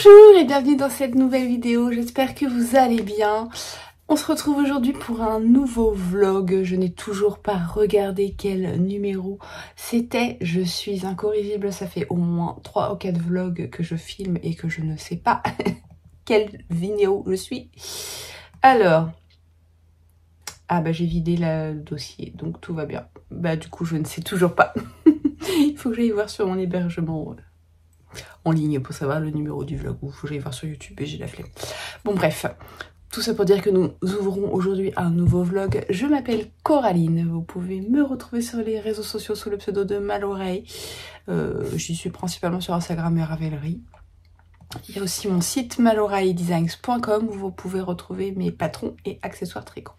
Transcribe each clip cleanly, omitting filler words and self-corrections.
Bonjour et bienvenue dans cette nouvelle vidéo, j'espère que vous allez bien. On se retrouve aujourd'hui pour un nouveau vlog, je n'ai toujours pas regardé quel numéro c'était. Je suis incorrigible, ça fait au moins 3 ou 4 vlogs que je filme et que je ne sais pas quelle vidéo je suis. Alors, j'ai vidé le dossier, donc tout va bien. Du coup je ne sais toujours pas. Il faut que j'aille voir sur mon hébergement en ligne pour savoir le numéro du vlog, ou il faut que j'aille voir sur YouTube et j'ai la flemme. Bon bref, tout ça pour dire que nous ouvrons aujourd'hui un nouveau vlog. Je m'appelle Coraline, vous pouvez me retrouver sur les réseaux sociaux sous le pseudo de Maloreille. J'y suis principalement sur Instagram et Ravelry. Il y a aussi mon site maloreilledesigns.com où vous pouvez retrouver mes patrons et accessoires tricot.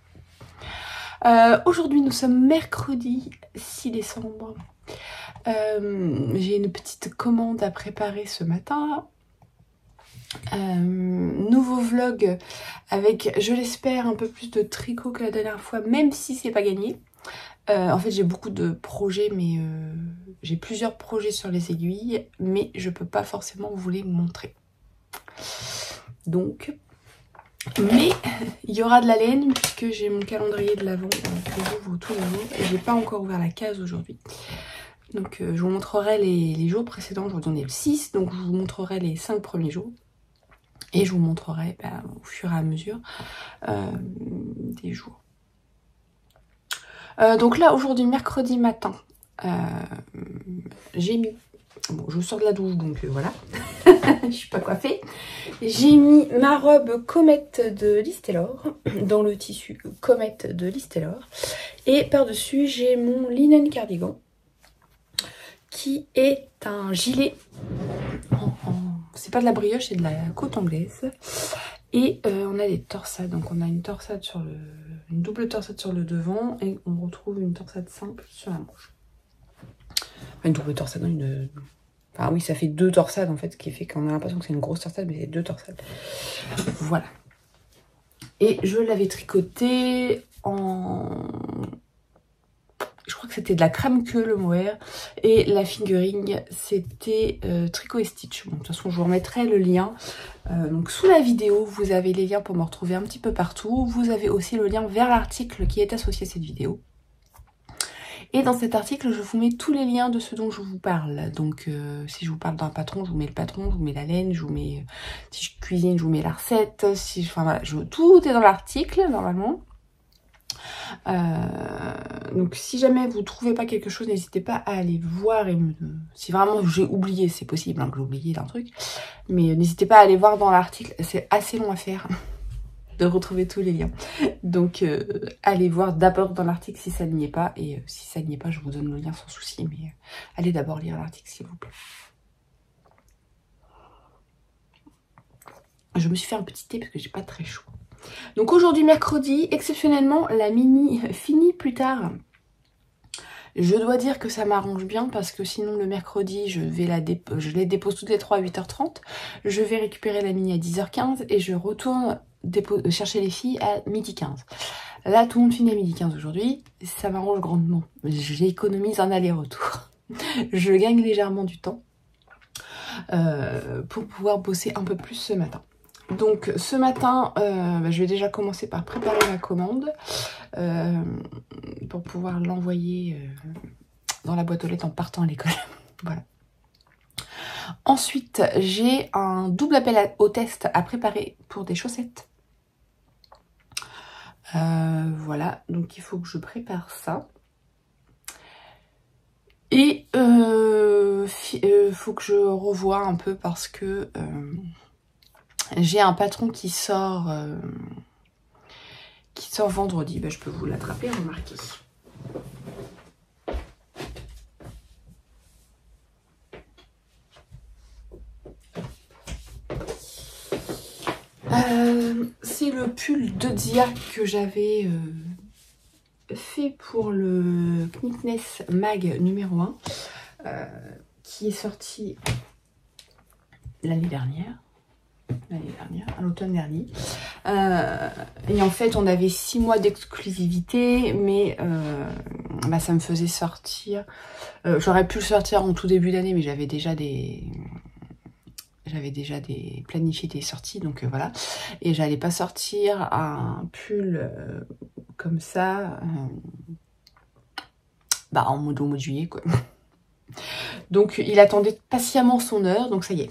Aujourd'hui nous sommes mercredi 6 décembre. J'ai une petite commande à préparer ce matin. Nouveau vlog avec, je l'espère, un peu plus de tricot que la dernière fois, même si c'est pas gagné. En fait j'ai beaucoup de projets, mais j'ai plusieurs projets sur les aiguilles, mais je peux pas forcément vous les montrer. Donc, mais il y aura de la laine puisque j'ai mon calendrier de l'Avent que j'ouvre tous les jours et j'ai pas encore ouvert la case aujourd'hui. Donc je vous montrerai les jours précédents, aujourd'hui on est le 6, donc je vous montrerai les 5 premiers jours. Et je vous montrerai au fur et à mesure des jours. Donc là aujourd'hui, mercredi matin, j'ai mis... Bon, je sors de la douche, donc voilà. Je suis pas coiffée. J'ai mis ma robe Comète de Listelor, dans le tissu Comète de Listelor. Et par-dessus, j'ai mon linen cardigan, qui est un gilet c'est pas de la brioche, c'est de la côte anglaise. Et on a des torsades, donc on a une torsade sur une double torsade sur le devant et on retrouve une torsade simple sur la manche. Enfin, une double torsade, enfin oui, ça fait 2 torsades en fait, ce qui fait qu'on a l'impression que c'est une grosse torsade, mais c'est 2 torsades. Voilà. Et je l'avais tricoté en... Je crois que c'était de la crème queue le mohair, et la fingering c'était Tricot et Stitch. Bon, de toute façon je vous remettrai le lien. Donc sous la vidéo vous avez les liens pour me retrouver un petit peu partout. Vous avez aussi le lien vers l'article qui est associé à cette vidéo. Et dans cet article je vous mets tous les liens de ce dont je vous parle. Donc si je vous parle d'un patron, je vous mets le patron, je vous mets la laine, je vous mets, si je cuisine, je vous mets la recette. Enfin voilà, tout est dans l'article normalement. Donc si jamais vous trouvez pas quelque chose, n'hésitez pas à aller voir et si vraiment j'ai oublié, c'est possible que j'ai oublié d'un truc, mais n'hésitez pas à aller voir dans l'article, c'est assez long à faire de retrouver tous les liens, donc allez voir d'abord dans l'article si ça n'y est pas, et si ça n'y est pas je vous donne le lien sans souci, mais allez d'abord lire l'article s'il vous plaît. Je me suis fait un petit thé parce que j'ai pas très chaud. Donc aujourd'hui mercredi, exceptionnellement la mini finit plus tard. Je dois dire que ça m'arrange bien parce que sinon le mercredi je les dépose toutes les 3 à 8h30. Je vais récupérer la mini à 10h15 et je retourne chercher les filles à 12h15. Là tout le monde finit à 12h15 aujourd'hui, ça m'arrange grandement. J'économise un aller-retour. Je gagne légèrement du temps pour pouvoir bosser un peu plus ce matin. Donc ce matin, je vais déjà commencer par préparer ma commande pour pouvoir l'envoyer dans la boîte aux lettres en partant à l'école. Voilà. Ensuite, j'ai un double appel au test à préparer pour des chaussettes. Voilà, donc il faut que je prépare ça. Et faut que je revoie un peu parce que... j'ai un patron qui sort vendredi. Je peux vous l'attraper, remarquez. C'est le pull de Dia que j'avais fait pour le Knitness Mag numéro 1 qui est sorti l'année dernière. À l'automne dernier. Et en fait, on avait 6 mois d'exclusivité, mais ça me faisait sortir. J'aurais pu le sortir en tout début d'année, mais j'avais déjà des j'avais déjà planifié des sorties, donc voilà. Et j'allais pas sortir un pull comme ça, bah au mois de juillet, quoi. Donc il attendait patiemment son heure, donc ça y est,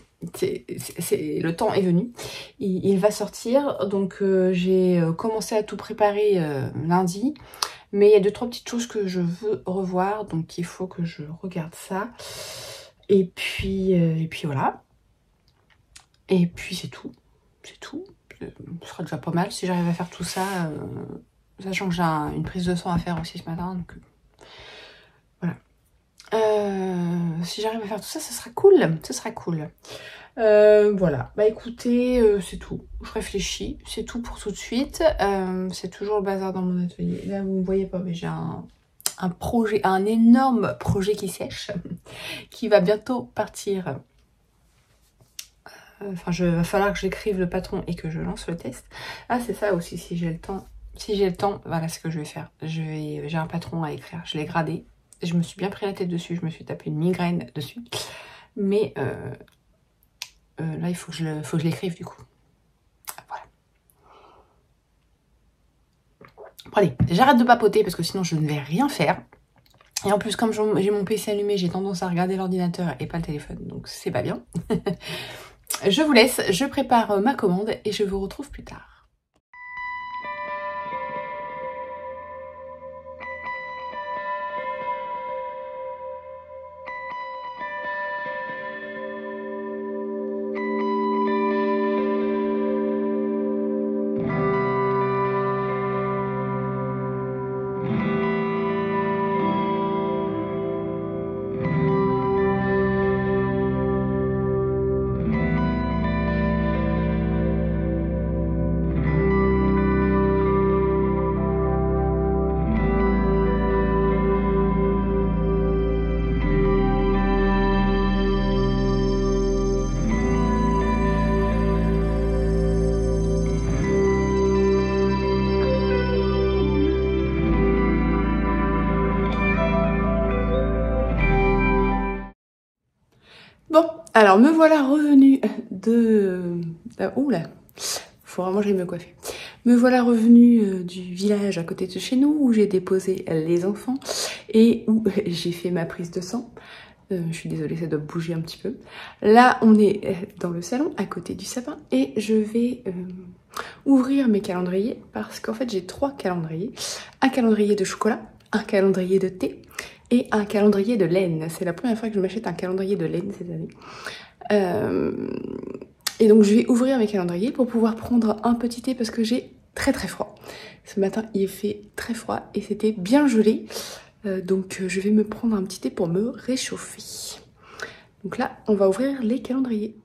le temps est venu. Il va sortir, donc j'ai commencé à tout préparer lundi. Mais il y a 2-3 petites choses que je veux revoir, donc il faut que je regarde ça. Et puis voilà. Et puis c'est tout. C'est tout. Ce sera déjà pas mal si j'arrive à faire tout ça. Sachant que j'ai une prise de sang à faire aussi ce matin. Donc voilà. Si j'arrive à faire tout ça, ce sera cool. Ce sera cool. Voilà, bah écoutez, c'est tout. Je réfléchis, c'est tout pour tout de suite. C'est toujours le bazar dans mon atelier. Là, vous ne voyez pas, mais j'ai un projet, un énorme projet qui sèche, qui va bientôt partir. Enfin, va falloir que j'écrive le patron et que je lance le test. Ah, c'est ça aussi, si j'ai le temps. Si j'ai le temps, voilà ce que je vais faire. J'ai un patron à écrire, je l'ai gradé. Je me suis bien pris la tête dessus, je me suis tapé une migraine dessus. Mais là, il faut que je l'écrive du coup. Voilà. Bon, allez, j'arrête de papoter parce que sinon je ne vais rien faire. Et en plus, comme j'ai mon PC allumé, j'ai tendance à regarder l'ordinateur et pas le téléphone. Donc c'est pas bien. Je vous laisse, je prépare ma commande et je vous retrouve plus tard. Bon, alors me voilà revenue oula, faut vraiment que j'aille me coiffer. Me voilà revenue du village à côté de chez nous où j'ai déposé les enfants et où j'ai fait ma prise de sang. Je suis désolée, ça doit bouger un petit peu. Là, on est dans le salon, à côté du sapin, et je vais ouvrir mes calendriers parce qu'en fait, j'ai 3 calendriers. Un calendrier de chocolat, un calendrier de thé et un calendrier de laine. C'est la première fois que je m'achète un calendrier de laine cette année. Et donc, je vais ouvrir mes calendriers pour pouvoir prendre un petit thé parce que j'ai très très froid. Ce matin, il fait très froid et c'était bien gelé. Donc je vais me prendre un petit thé pour me réchauffer. Donc là, on va ouvrir les calendriers.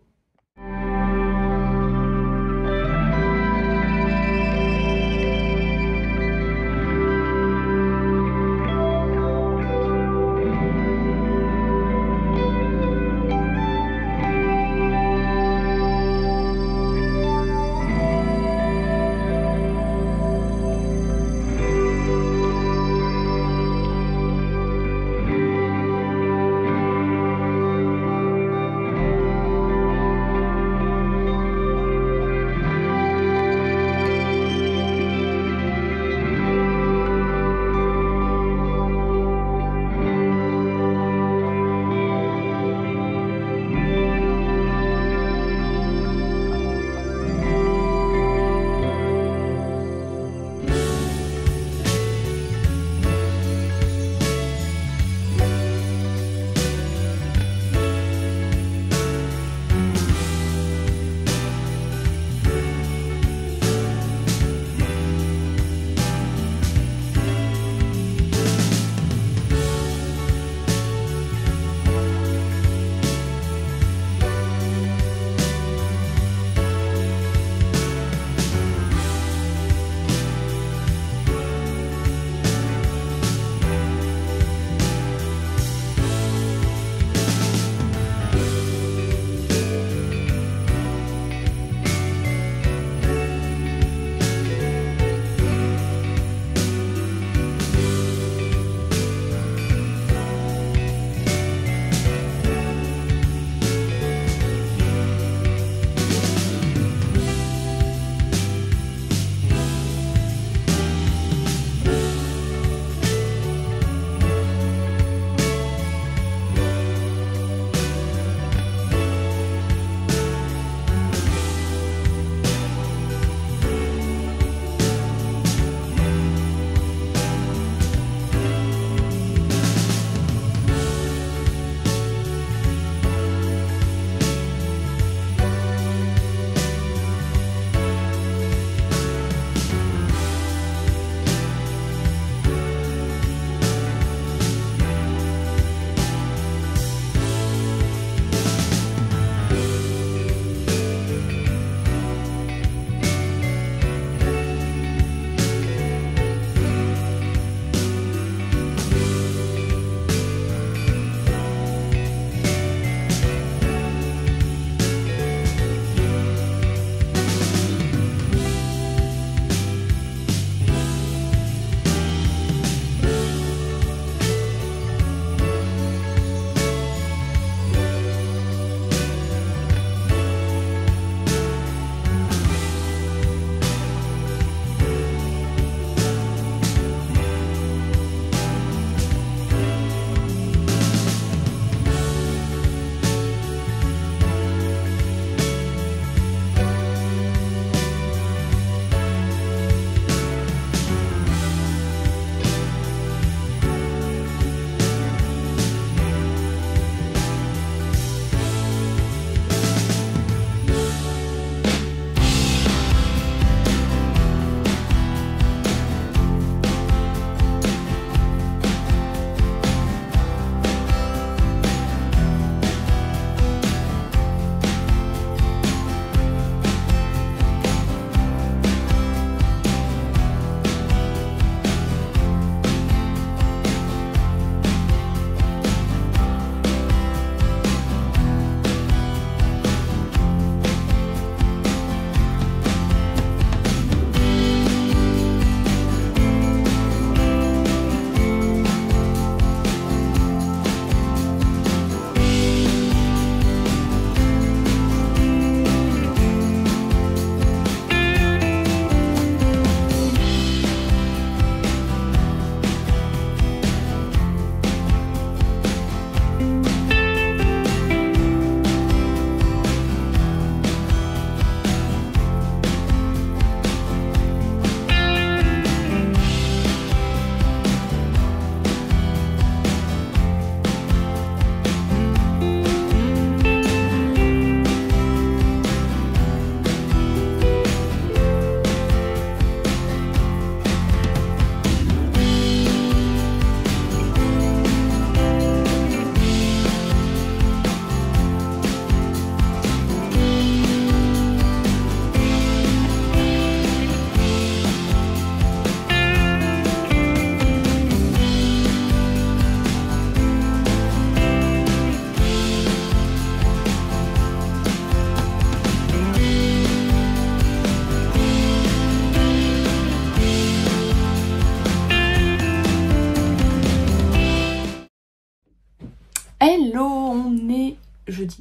Hello, on est jeudi.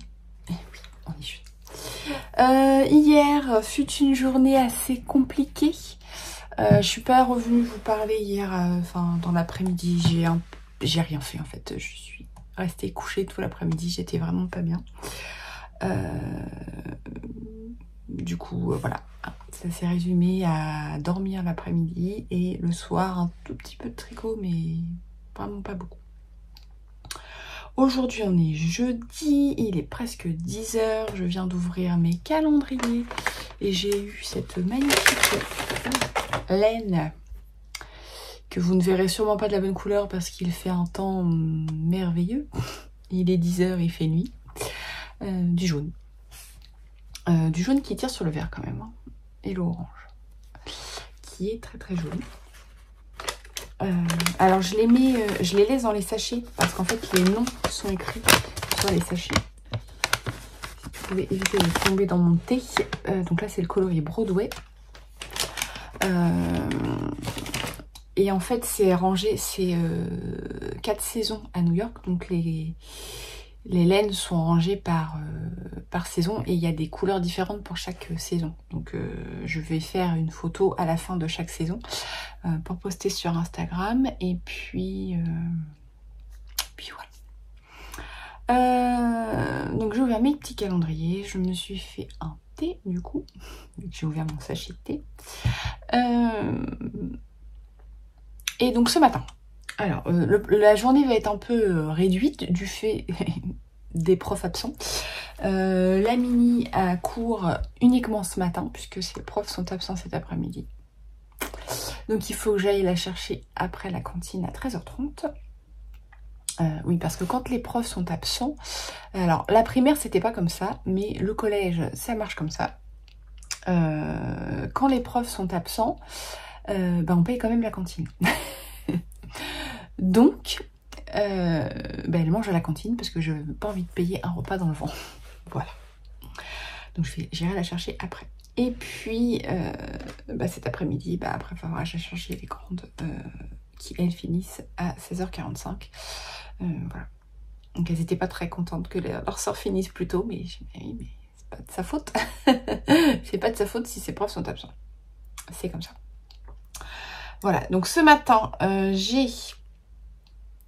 Eh oui, on est jeudi. Hier fut une journée assez compliquée. Je suis pas revenue vous parler hier, enfin dans l'après-midi, j'ai rien fait en fait. Je suis restée couchée tout l'après-midi, j'étais vraiment pas bien. Du coup, voilà, ça s'est résumé à dormir l'après-midi et le soir un tout petit peu de tricot, mais vraiment pas beaucoup. Aujourd'hui, on est jeudi, il est presque 10 h, je viens d'ouvrir mes calendriers et j'ai eu cette magnifique laine que vous ne verrez sûrement pas de la bonne couleur parce qu'il fait un temps merveilleux. Il est 10 h, il fait nuit. Du jaune. Du jaune qui tire sur le vert quand même, hein. Et l'orange qui est très très joli. Alors je les mets, je les laisse dans les sachets parce qu'en fait les noms sont écrits sur les sachets. Si vous pouvez éviter de tomber dans mon thé. Donc là c'est le coloris Broadway. Et en fait c'est rangé, c'est 4 saisons à New York. Donc les laines sont rangées par saison et il y a des couleurs différentes pour chaque saison. Donc je vais faire une photo à la fin de chaque saison pour poster sur Instagram. Et puis voilà. Donc j'ai ouvert mes petits calendriers. Je me suis fait un thé du coup. J'ai ouvert mon sachet de thé. Et donc ce matin. Alors, la journée va être un peu réduite du fait des profs absents. La mini a cours uniquement ce matin, puisque les profs sont absents cet après-midi. Donc il faut que j'aille la chercher après la cantine à 13 h 30. Oui, parce que quand les profs sont absents... Alors, la primaire, c'était pas comme ça, mais le collège, ça marche comme ça. Quand les profs sont absents, on paye quand même la cantine. Donc, elle mange à la cantine parce que je n'ai pas envie de payer un repas dans le vent. Voilà. Donc, j'irai la chercher après. Et puis, cet après-midi, après, il faudra que j'aille chercher les grandes qui, elles, finissent à 16 h 45. Voilà. Donc, elles n'étaient pas très contentes que leur sort finisse plus tôt, mais oui, mais c'est pas de sa faute. C'est pas de sa faute si ses profs sont absents. C'est comme ça. Voilà. Donc, ce matin,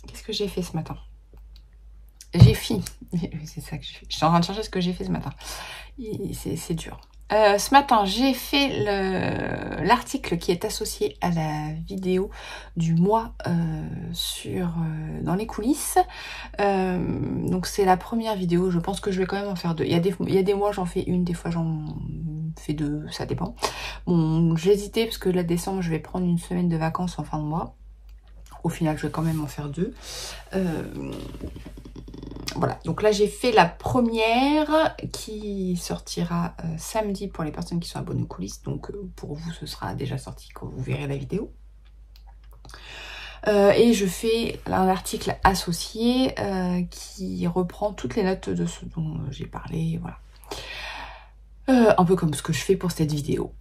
Qu'est-ce que j'ai fait ce matin? J'ai fini. C'est ça que je fais. Je suis en train de chercher ce que j'ai fait ce matin. C'est dur. Ce matin, j'ai fait l'article qui est associé à la vidéo du mois dans les coulisses. Donc c'est la première vidéo. Je pense que je vais quand même en faire 2. Il y a des mois j'en fais une, des fois j'en fais 2, ça dépend. Bon, j'ai hésité parce que là décembre je vais prendre une semaine de vacances en fin de mois. Au final, je vais quand même en faire 2. Voilà, donc là j'ai fait la première qui sortira samedi pour les personnes qui sont abonnées aux coulisses. Donc pour vous, ce sera déjà sorti quand vous verrez la vidéo. Et je fais un article associé qui reprend toutes les notes de ce dont j'ai parlé. Voilà. Un peu comme ce que je fais pour cette vidéo.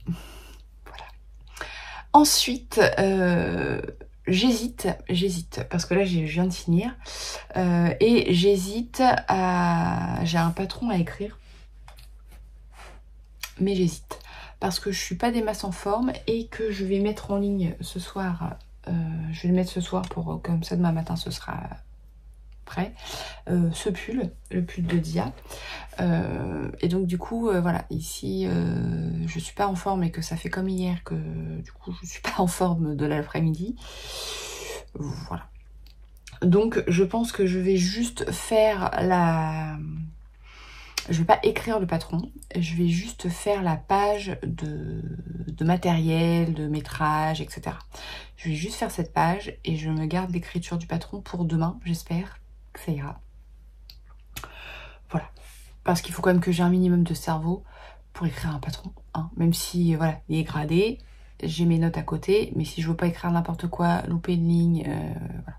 Voilà. Ensuite... J'hésite, parce que là je viens de finir, et j'hésite à... J'ai un patron à écrire, mais j'hésite, parce que je suis pas des masses en forme, et que je vais mettre en ligne ce soir, je vais le mettre ce soir, pour comme ça demain matin ce sera prêt, ce pull, le pull de Dia, et donc du coup, voilà, ici, je suis pas en forme et que ça fait comme hier que du coup je suis pas en forme de l'après-midi, voilà. Donc je pense que je vais juste faire je vais pas écrire le patron, je vais juste faire la page de matériel, de métrage, etc. Je vais juste faire cette page et je me garde l'écriture du patron pour demain, j'espère que ça ira. Voilà. Parce qu'il faut quand même que j'ai un minimum de cerveau pour écrire un patron, hein. Même si, voilà, il est gradé, j'ai mes notes à côté, mais si je veux pas écrire n'importe quoi, louper une ligne, voilà.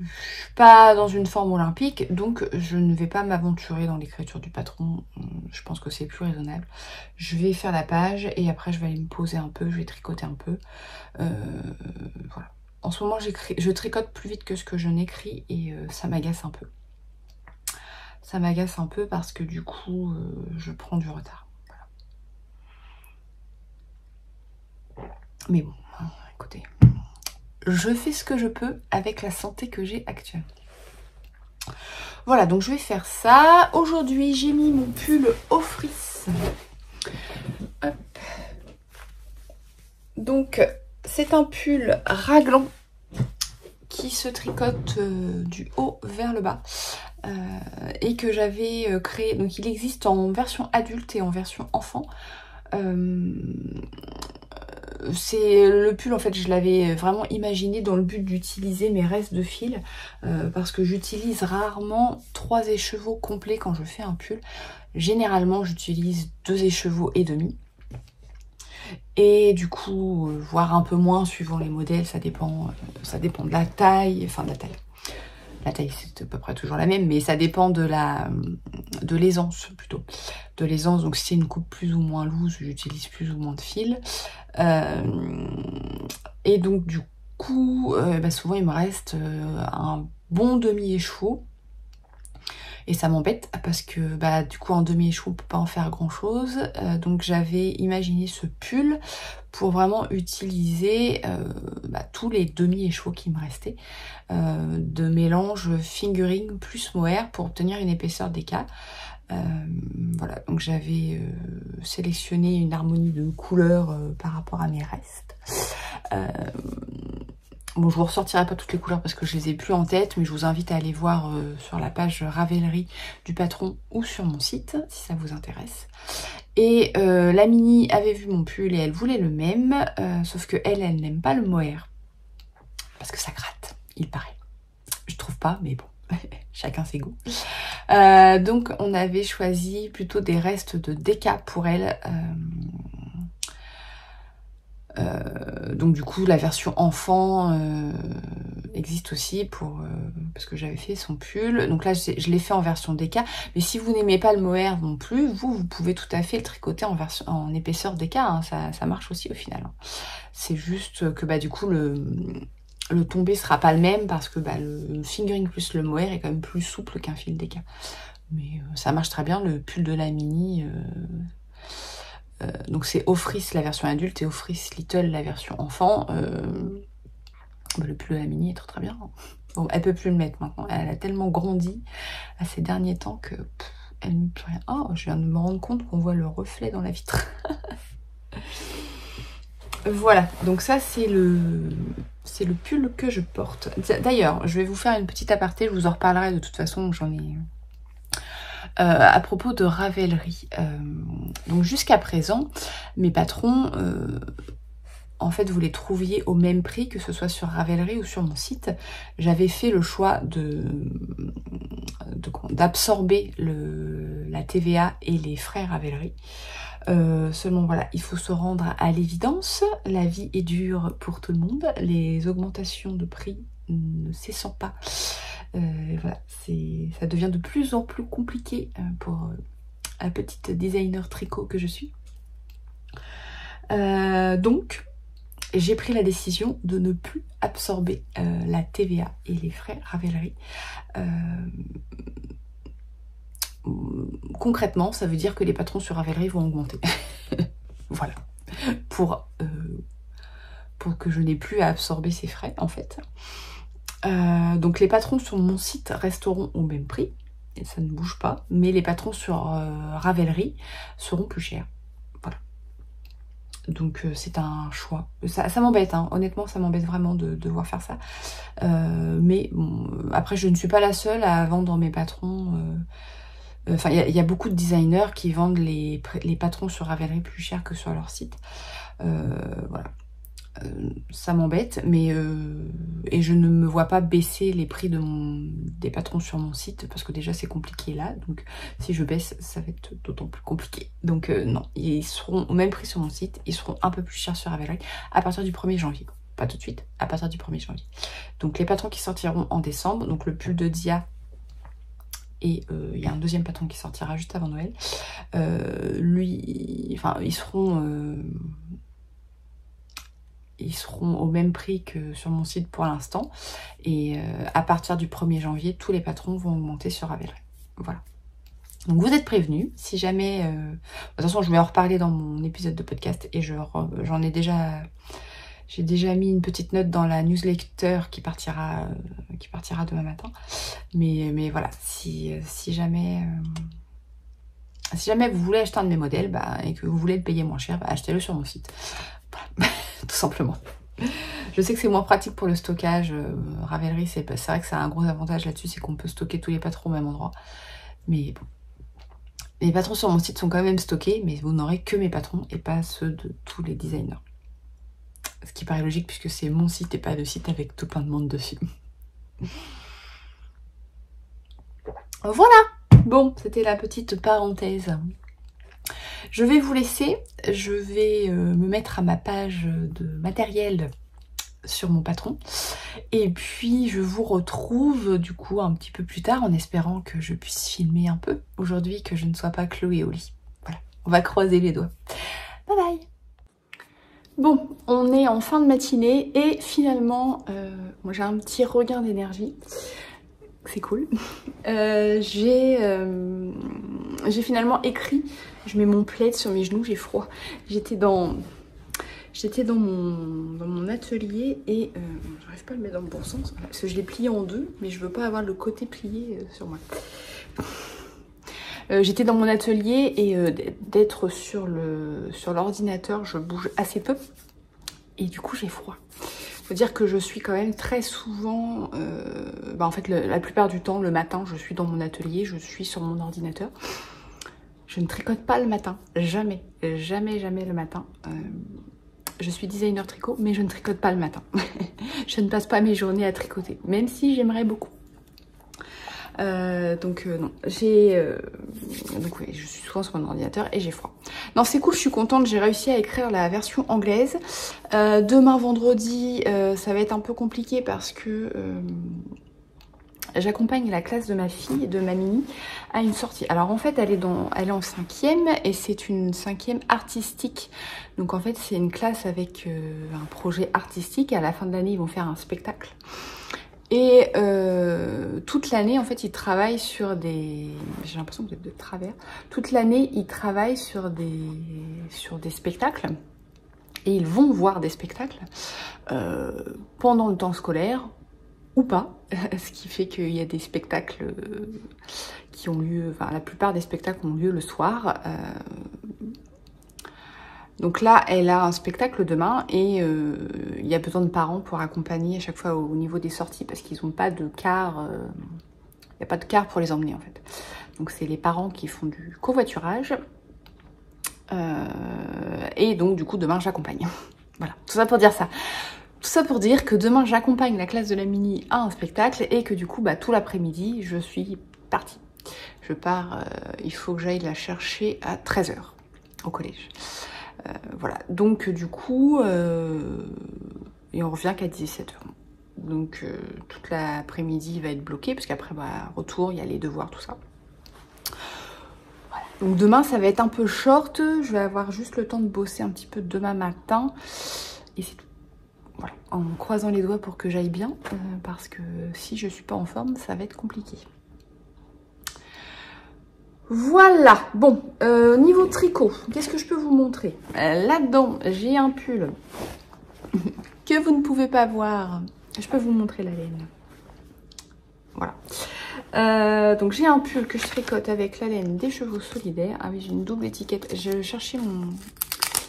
Je suis pas dans une forme olympique, donc je ne vais pas m'aventurer dans l'écriture du patron. Je pense que c'est plus raisonnable. Je vais faire la page et après je vais aller me poser un peu, je vais tricoter un peu. Voilà. En ce moment, je tricote plus vite que ce que je n'écris et ça m'agace un peu. Ça m'agace un peu parce que du coup, je prends du retard. Voilà. Mais bon, écoutez, je fais ce que je peux avec la santé que j'ai actuellement. Voilà, donc je vais faire ça. Aujourd'hui, j'ai mis mon pull Ofris. Hop. Donc, c'est un pull raglan qui se tricote du haut vers le bas et que j'avais créé. Donc, il existe en version adulte et en version enfant. C'est le pull, en fait, je l'avais vraiment imaginé dans le but d'utiliser mes restes de fil parce que j'utilise rarement 3 écheveaux complets quand je fais un pull. Généralement, j'utilise 2 écheveaux et demi. Et du coup, voire un peu moins suivant les modèles, ça dépend de la taille, enfin de la taille. La taille, c'est à peu près toujours la même, mais ça dépend de l'aisance plutôt. De l'aisance, donc si c'est une coupe plus ou moins loose, j'utilise plus ou moins de fil. Et donc du coup, souvent il me reste un bon demi-écheveau. Et ça m'embête parce que du coup en demi-écheveau on peut pas en faire grand chose. Donc j'avais imaginé ce pull pour vraiment utiliser tous les demi-écheveaux qui me restaient de mélange fingering plus mohair pour obtenir une épaisseur d'écart. Voilà, donc j'avais sélectionné une harmonie de couleurs par rapport à mes restes. Bon, je vous ressortirai pas toutes les couleurs parce que je les ai plus en tête, mais je vous invite à aller voir sur la page Ravelry du patron ou sur mon site si ça vous intéresse. Et la Mini avait vu mon pull et elle voulait le même, sauf que elle n'aime pas le mohair parce que ça gratte, il paraît. Je trouve pas, mais bon, chacun ses goûts. Donc on avait choisi plutôt des restes de déca pour elle. Donc du coup la version enfant existe aussi pour parce que j'avais fait son pull. Donc là je l'ai fait en version déca, mais si vous n'aimez pas le mohair non plus, vous pouvez tout à fait le tricoter en épaisseur déca, hein, ça marche aussi au final. C'est juste que du coup le tombé sera pas le même parce que le fingering plus le mohair est quand même plus souple qu'un fil déca. Mais ça marche très bien, le pull de la Mini. Donc c'est Ofris la version adulte et Ofris Little la version enfant. Le pull de la Mini est très bien. Bon, elle peut plus le mettre maintenant. Elle a tellement grandi à ces derniers temps que elle ne met plus rien. Oh, je viens de me rendre compte qu'on voit le reflet dans la vitre. Voilà, donc ça c'est le pull que je porte. D'ailleurs, je vais vous faire une petite aparté, je vous en reparlerai de toute façon, j'en ai... à propos de Ravelry. Donc jusqu'à présent, mes patrons, en fait, vous les trouviez au même prix, que ce soit sur Ravelry ou sur mon site. J'avais fait le choix d'absorber la TVA et les frais Ravelry. Seulement voilà, il faut se rendre à l'évidence, la vie est dure pour tout le monde, les augmentations de prix ne cessant pas. Voilà, ça devient de plus en plus compliqué pour la petite designer tricot que je suis. Donc, j'ai pris la décision de ne plus absorber la TVA et les frais Ravelry. Concrètement, ça veut dire que les patrons sur Ravelry vont augmenter. Voilà, pour que je n'ai plus à absorber ces frais en fait. Donc les patrons sur mon site resteront au même prix, et ça ne bouge pas, mais les patrons sur Ravelry seront plus chers. Voilà. Donc c'est un choix. Ça m'embête, hein. Honnêtement ça m'embête vraiment de devoir faire ça. Mais bon, après je ne suis pas la seule à vendre mes patrons. Enfin, il y a beaucoup de designers qui vendent les patrons sur Ravelry plus cher que sur leur site. Voilà. Ça m'embête, mais et je ne me vois pas baisser les prix des patrons sur mon site parce que déjà c'est compliqué là, donc si je baisse ça va être d'autant plus compliqué. Donc non, ils seront au même prix sur mon site, ils seront un peu plus chers sur Ravelry à partir du 1er janvier. Pas tout de suite, à partir du 1er janvier. Donc les patrons qui sortiront en décembre, donc le pull de Dia. Et il y a un deuxième patron qui sortira juste avant Noël. Ils seront au même prix que sur mon site pour l'instant. Et à partir du 1er janvier, tous les patrons vont augmenter sur Ravelry. Voilà. Donc vous êtes prévenus, si jamais... de toute façon, je vais en reparler dans mon épisode de podcast et j'en ai déjà... J'ai déjà mis une petite note dans la newsletter qui partira demain matin. Mais voilà, si jamais vous voulez acheter un de mes modèles et que vous voulez le payer moins cher, achetez-le sur mon site. Voilà. Tout simplement. Je sais que c'est moins pratique pour le stockage. Ravelry, c'est vrai que ça a un gros avantage là-dessus, c'est qu'on peut stocker tous les patrons au même endroit. Mais bon. Les patrons sur mon site sont quand même stockés, mais vous n'aurez que mes patrons et pas ceux de tous les designers. Ce qui paraît logique puisque c'est mon site et pas le site avec tout plein de monde dessus. Voilà. Bon, c'était la petite parenthèse. Je vais vous laisser. Je vais me mettre à ma page de matériel sur mon patron. Et puis je vous retrouve du coup un petit peu plus tard en espérant que je puisse filmer un peu aujourd'hui, que je ne sois pas Chloé au lit. Voilà, on va croiser les doigts. Bye bye. Bon, on est en fin de matinée et finalement, moi j'ai un petit regain d'énergie. C'est cool. J'ai finalement écrit, je mets mon plaid sur mes genoux, j'ai froid. J'étais dans mon atelier et j'arrive pas à le mettre dans le bon sens parce que je l'ai plié en deux, mais je veux pas avoir le côté plié sur moi. J'étais dans mon atelier et d'être sur l'ordinateur, je bouge assez peu et du coup j'ai froid. Faut dire que je suis quand même très souvent, en fait la plupart du temps le matin je suis dans mon atelier, je suis sur mon ordinateur. Je ne tricote pas le matin, jamais le matin. Je suis designer tricot, mais je ne tricote pas le matin. Je ne passe pas mes journées à tricoter, même si j'aimerais beaucoup. Non, donc oui, je suis souvent sur mon ordinateur et j'ai froid. Non, c'est cool, je suis contente, j'ai réussi à écrire la version anglaise. Demain vendredi, ça va être un peu compliqué parce que j'accompagne la classe de ma fille, de ma mini, à une sortie. Alors en fait, elle est en 5e et c'est une 5e artistique. Donc en fait, c'est une classe avec un projet artistique et à la fin de l'année, ils vont faire un spectacle. Et toute l'année, en fait, ils travaillent sur des... J'ai l'impression que vous êtes de travers. Toute l'année, ils travaillent sur des spectacles. Et ils vont voir des spectacles pendant le temps scolaire ou pas. Ce qui fait qu'il y a des spectacles qui ont lieu... Enfin, la plupart des spectacles ont lieu le soir. Donc là, elle a un spectacle demain et il y a besoin de parents pour accompagner à chaque fois au niveau des sorties parce qu'ils n'ont pas de car, il n'y a pas de car pour les emmener en fait. Donc c'est les parents qui font du covoiturage et donc du coup demain j'accompagne. Voilà, tout ça pour dire ça. Tout ça pour dire que demain j'accompagne la classe de la mini à un spectacle et que du coup tout l'après-midi je suis partie. Je pars, il faut que j'aille la chercher à 13 h au collège. Voilà, donc du coup, et on revient qu'à 17 h. Donc toute l'après-midi va être bloquée, parce qu'après, retour, il y a les devoirs, tout ça. Voilà. Donc demain, ça va être un peu short. Je vais avoir juste le temps de bosser un petit peu demain matin. Et c'est tout. Voilà, en croisant les doigts pour que j'aille bien, parce que si je suis pas en forme, ça va être compliqué. Voilà, bon, niveau tricot, qu'est-ce que je peux vous montrer? Là-dedans, j'ai un pull que vous ne pouvez pas voir. Je peux vous montrer la laine. Voilà. Donc j'ai un pull que je tricote avec la laine des Chevaux Solidaires. Ah oui, j'ai une double étiquette. Je cherchais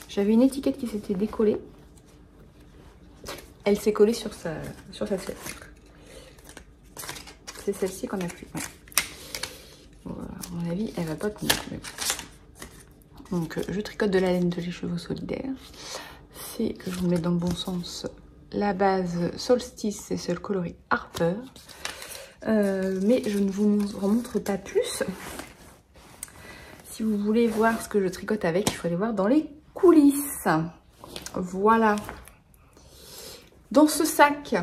J'avais une étiquette qui s'était décollée. Elle s'est collée sur sa selle. C'est celle-ci qu'on a pris. Ouais. À mon avis, elle va pas tenir. Donc, je tricote de la laine de Les Chevaux Solidaires. C'est que je vous mette dans le bon sens. La base Solstice, c'est le coloris Harper. Mais je ne vous montre pas plus. Si vous voulez voir ce que je tricote avec, il faut aller voir dans les coulisses. Voilà. Dans ce sac...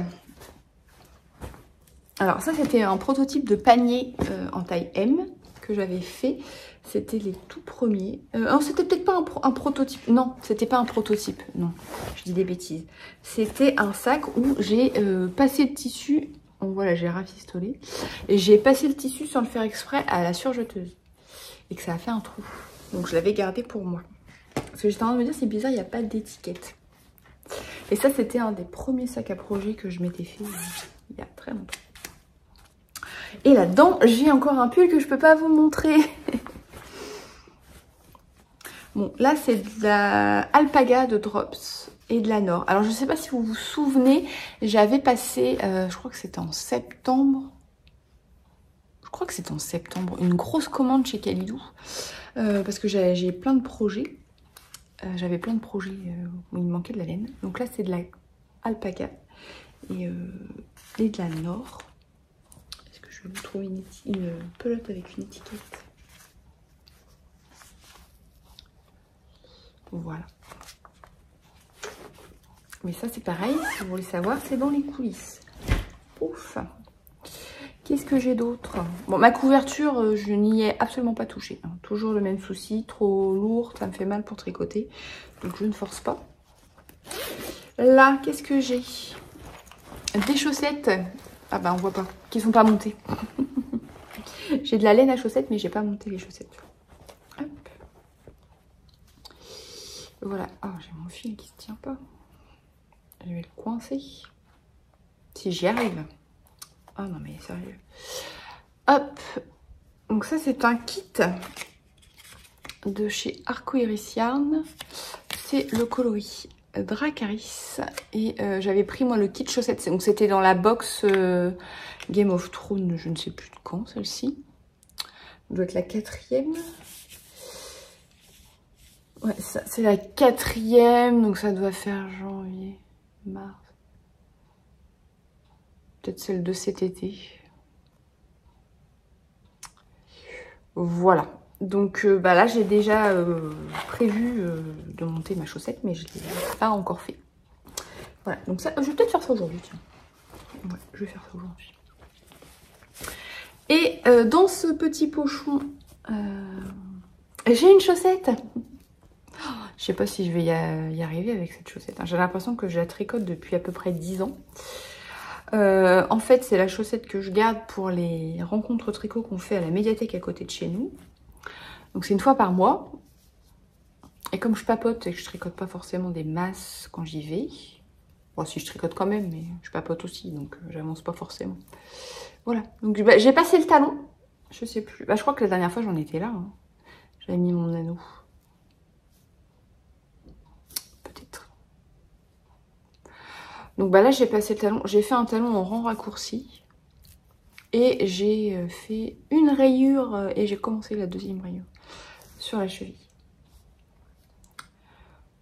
Alors ça, c'était un prototype de panier en taille M que j'avais fait. C'était les tout premiers. C'était peut-être pas un prototype. Non, c'était pas un prototype. Non, je dis des bêtises. C'était un sac où j'ai passé le tissu. Donc voilà, j'ai rafistolé. Et j'ai passé le tissu sans le faire exprès à la surjeteuse. et que ça a fait un trou. Donc je l'avais gardé pour moi. Parce que j'étais en train de me dire, c'est bizarre, il n'y a pas d'étiquette. Et ça, c'était un des premiers sacs à projet que je m'étais fait il y a très longtemps. Et là-dedans, j'ai encore un pull que je peux pas vous montrer. Bon, là, c'est de la Alpaga de Drops et de la Nord. Alors, je sais pas si vous vous souvenez, j'avais passé, je crois que c'était en septembre. Je crois que c'était en septembre, une grosse commande chez Kalidou. Parce que j'ai plein de projets. J'avais plein de projets où il me manquait de la laine. Donc là, c'est de la Alpaga et de la Nord. Est-ce que je vais vous trouver une pelote avec une étiquette? Voilà. Mais ça, c'est pareil, si vous voulez savoir, c'est dans les coulisses. Ouf. Qu'est-ce que j'ai d'autre? Bon, ma couverture, je n'y ai absolument pas touché. Hein. Toujours le même souci, trop lourd, ça me fait mal pour tricoter. Donc, je ne force pas. Là, qu'est-ce que j'ai? Des chaussettes. Ah bah, on voit pas. Qui sont pas montées. J'ai de la laine à chaussettes, mais j'ai pas monté les chaussettes. Hop. Voilà. Oh, j'ai mon fil qui se tient pas. Je vais le coincer. Si j'y arrive. Ah non mais sérieux. Hop. Donc ça c'est un kit de chez Arcoiris Yarn. C'est le coloris Dracarys. Et j'avais pris moi le kit chaussettes. Donc c'était dans la box Game of Thrones. Je ne sais plus de quand celle-ci. Ça doit être la 4e. Ouais, c'est la 4e. Donc ça doit faire janvier, mars. Peut-être celle de cet été. Voilà. Donc bah là, j'ai déjà prévu de monter ma chaussette, mais je ne l'ai pas encore fait. Voilà. Donc ça, je vais peut-être faire ça aujourd'hui, tiens. Ouais, je vais faire ça aujourd'hui. Et dans ce petit pochon, j'ai une chaussette. Oh, je sais pas si je vais y arriver avec cette chaussette. Hein. J'ai l'impression que je la tricote depuis à peu près 10 ans. En fait, c'est la chaussette que je garde pour les rencontres tricot qu'on fait à la médiathèque à côté de chez nous. Donc c'est une fois par mois. Et comme je papote et que je tricote pas forcément des masses quand j'y vais. Bon, si je tricote quand même, mais je papote aussi, donc j'avance pas forcément. Voilà. Donc bah, j'ai passé le talon. Je sais plus. Bah, je crois que la dernière fois j'en étais là. Hein. J'avais mis mon anneau. Peut-être. Donc bah là j'ai passé le talon. J'ai fait un talon en rang raccourci. Et j'ai fait une rayure et j'ai commencé la 2e rayure sur la cheville.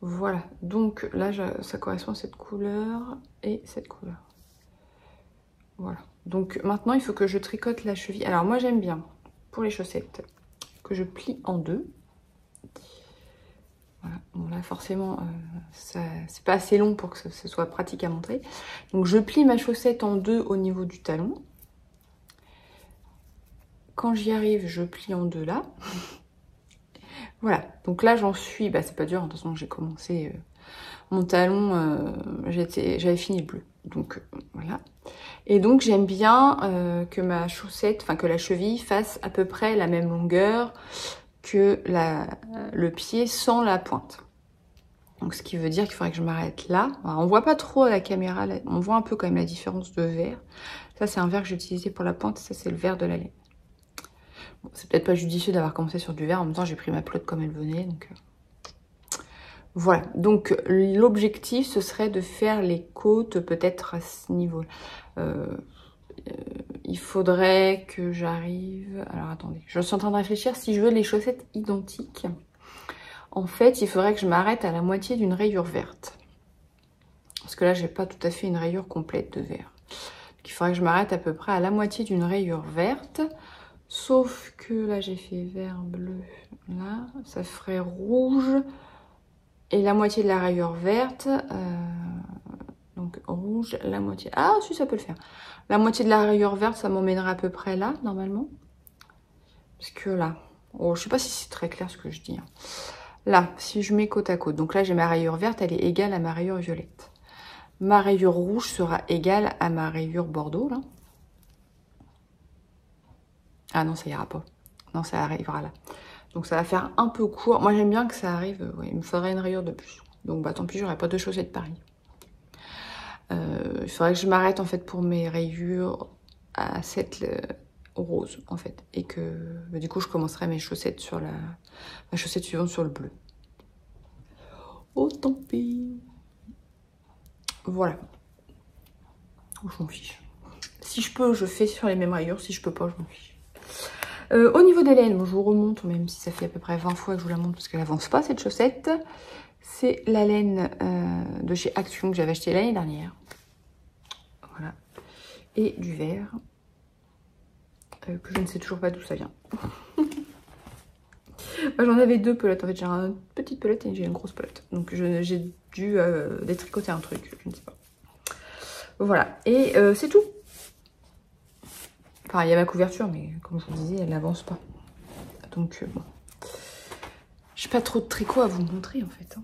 Voilà, donc là ça correspond à cette couleur et cette couleur. Voilà, donc maintenant il faut que je tricote la cheville. Alors moi j'aime bien, pour les chaussettes, que je plie en deux. Voilà, bon là forcément c'est pas assez long pour que ce soit pratique à montrer. Donc je plie ma chaussette en deux au niveau du talon. Quand j'y arrive, je plie en deux là. Voilà, donc là j'en suis, bah c'est pas dur, de toute façon j'ai commencé mon talon, j'avais fini le bleu, donc voilà. Et donc j'aime bien que ma chaussette, enfin que la cheville fasse à peu près la même longueur que le pied sans la pointe. Donc ce qui veut dire qu'il faudrait que je m'arrête là. Alors, on voit pas trop à la caméra, là, on voit un peu quand même la différence de vert. Ça c'est un vert que j'ai utilisé pour la pointe, ça c'est le vert de la laine. Bon, c'est peut-être pas judicieux d'avoir commencé sur du vert, en même temps j'ai pris ma pelote comme elle venait. Donc voilà, donc l'objectif ce serait de faire les côtes peut-être à ce niveau. Il faudrait que j'arrive... Alors attendez, je suis en train de réfléchir si je veux les chaussettes identiques. En fait, il faudrait que je m'arrête à la moitié d'une rayure verte. Parce que là, j'ai pas tout à fait une rayure complète de vert. Donc, il faudrait que je m'arrête à peu près à la moitié d'une rayure verte. Sauf que là, j'ai fait vert, bleu, là. Ça ferait rouge et la moitié de la rayure verte. Donc rouge, la moitié... Ah, si, ça peut le faire. La moitié de la rayure verte, ça m'emmènerait à peu près là, normalement. Parce que là... Oh, je sais pas si c'est très clair ce que je dis. Hein. Là, si je mets côte à côte. Donc là, j'ai ma rayure verte, elle est égale à ma rayure violette. Ma rayure rouge sera égale à ma rayure bordeaux, là. Ah non, ça ira pas. Non, ça arrivera là. Donc ça va faire un peu court. Moi j'aime bien que ça arrive, ouais, il me faudrait une rayure de plus. Donc bah tant pis, j'aurai pas de chaussettes pareilles. Il faudrait que je m'arrête en fait pour mes rayures à 7 rose en fait. Et que bah, du coup je commencerai mes chaussettes sur ma chaussette suivante sur le bleu. Oh tant pis. Voilà. Je m'en fiche. Si je peux, je fais sur les mêmes rayures. Si je peux pas, je m'en fiche. Au niveau des laines, bon, je vous remonte, même si ça fait à peu près 20 fois que je vous la montre parce qu'elle avance pas cette chaussette. C'est la laine de chez Action que j'avais acheté l'année dernière. Voilà. Et du vert. Que je ne sais toujours pas d'où ça vient. Moi j'en avais 2 pelotes. En fait, j'ai une petite pelote et j'ai une grosse pelote. Donc j'ai dû détricoter un truc, je ne sais pas. Voilà. Et c'est tout. Enfin, il y a ma couverture, mais comme je vous disais, elle n'avance pas. Donc, bon. J'ai pas trop de tricot à vous montrer, en fait.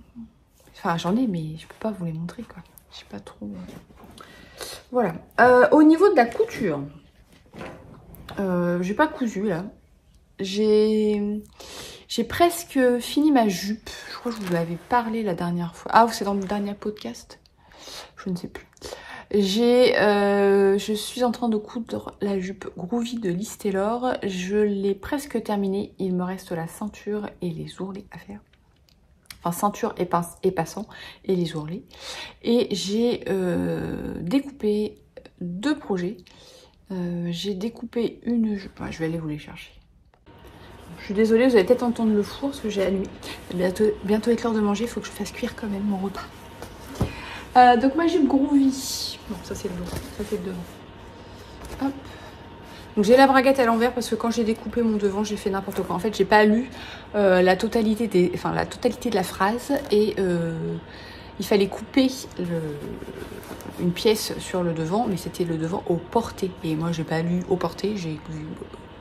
Enfin, j'en ai, mais je peux pas vous les montrer, quoi. J'ai pas trop... Voilà. Au niveau de la couture, j'ai pas cousu, là. J'ai presque fini ma jupe. Je crois que je vous l'avais parlé la dernière fois. Ah, c'est dans le dernier podcast? Je ne sais plus. Je suis en train de coudre la jupe Groovy de Liz Taylor. Je l'ai presque terminée. Il me reste la ceinture et les ourlets à faire. Enfin, ceinture et passant et les ourlets. Et j'ai découpé 2 projets. J'ai découpé une jupe. Ouais, je vais aller vous les chercher. Je suis désolée, vous allez peut-être entendre le four parce que j'ai allumé. Bientôt être l'heure de manger. Il faut que je fasse cuire quand même mon repas. Donc ma jupe Groovy. Bon, ça c'est le dos, ça c'est le devant. Hop. Donc j'ai la braguette à l'envers parce que quand j'ai découpé mon devant, j'ai fait n'importe quoi. En fait, j'ai pas lu la totalité de la phrase et il fallait couper une pièce sur le devant, mais c'était le devant au porté. Et moi, j'ai pas lu au porté, j'ai vu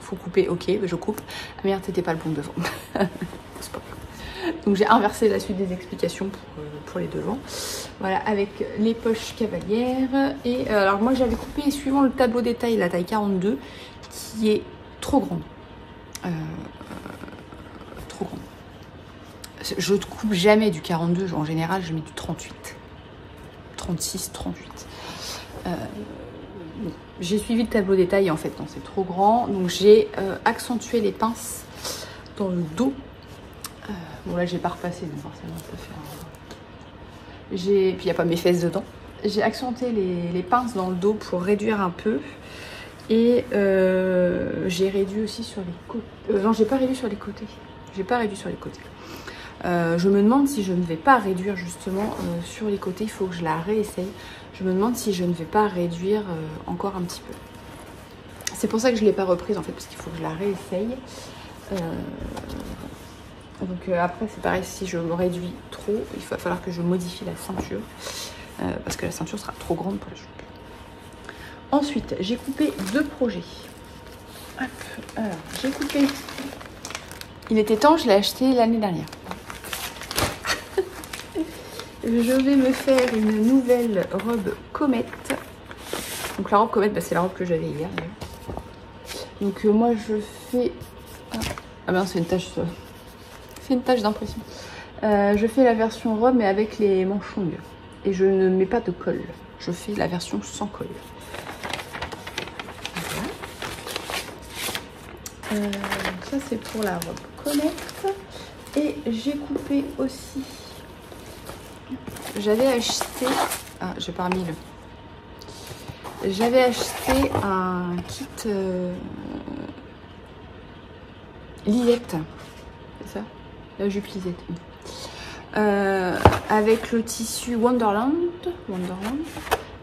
faut couper, ok, je coupe. Ah merde, c'était pas le bon devant. C'est pas grave. Donc j'ai inversé la suite des explications pour les devants. Voilà, avec les poches cavalières. Et alors moi j'avais coupé suivant le tableau détail la taille 42 qui est trop grande. Trop grande. Je ne coupe jamais du 42, en général je mets du 38. 36, 38. J'ai suivi le tableau détail en fait, non c'est trop grand. Donc j'ai accentué les pinces dans le dos. Bon là j'ai pas repassé donc forcément ça fait puis il n'y a pas mes fesses dedans. J'ai accentué les pinces dans le dos pour réduire un peu. Et j'ai réduit aussi sur les côtés. Non, j'ai pas réduit sur les côtés. J'ai pas réduit sur les côtés. Je me demande si je ne vais pas réduire justement sur les côtés. Il faut que je la réessaye. Je me demande si je ne vais pas réduire encore un petit peu. C'est pour ça que je ne l'ai pas reprise en fait, parce qu'il faut que je la réessaye. Donc après c'est pareil, si je me réduis trop, il va falloir que je modifie la ceinture. Parce que la ceinture sera trop grande pour la jupe. Ensuite, j'ai coupé 2 projets. Hop, alors, j'ai coupé... Il était temps, je l'ai acheté l'année dernière. Je vais me faire une nouvelle robe comète. Donc la robe comète, bah, c'est la robe que j'avais hier. Donc moi je fais... Ah ben c'est une tache... C'est une tache d'impression. Je fais la version robe mais avec les manches longues. Et je ne mets pas de col. Je fais la version sans col. Voilà. Ça c'est pour la robe comète. Et j'ai coupé aussi... J'avais acheté... Ah, j'ai pas remis le... J'avais acheté un kit Lisette. C'est ça? La jupe Lisette. Avec le tissu Wonderland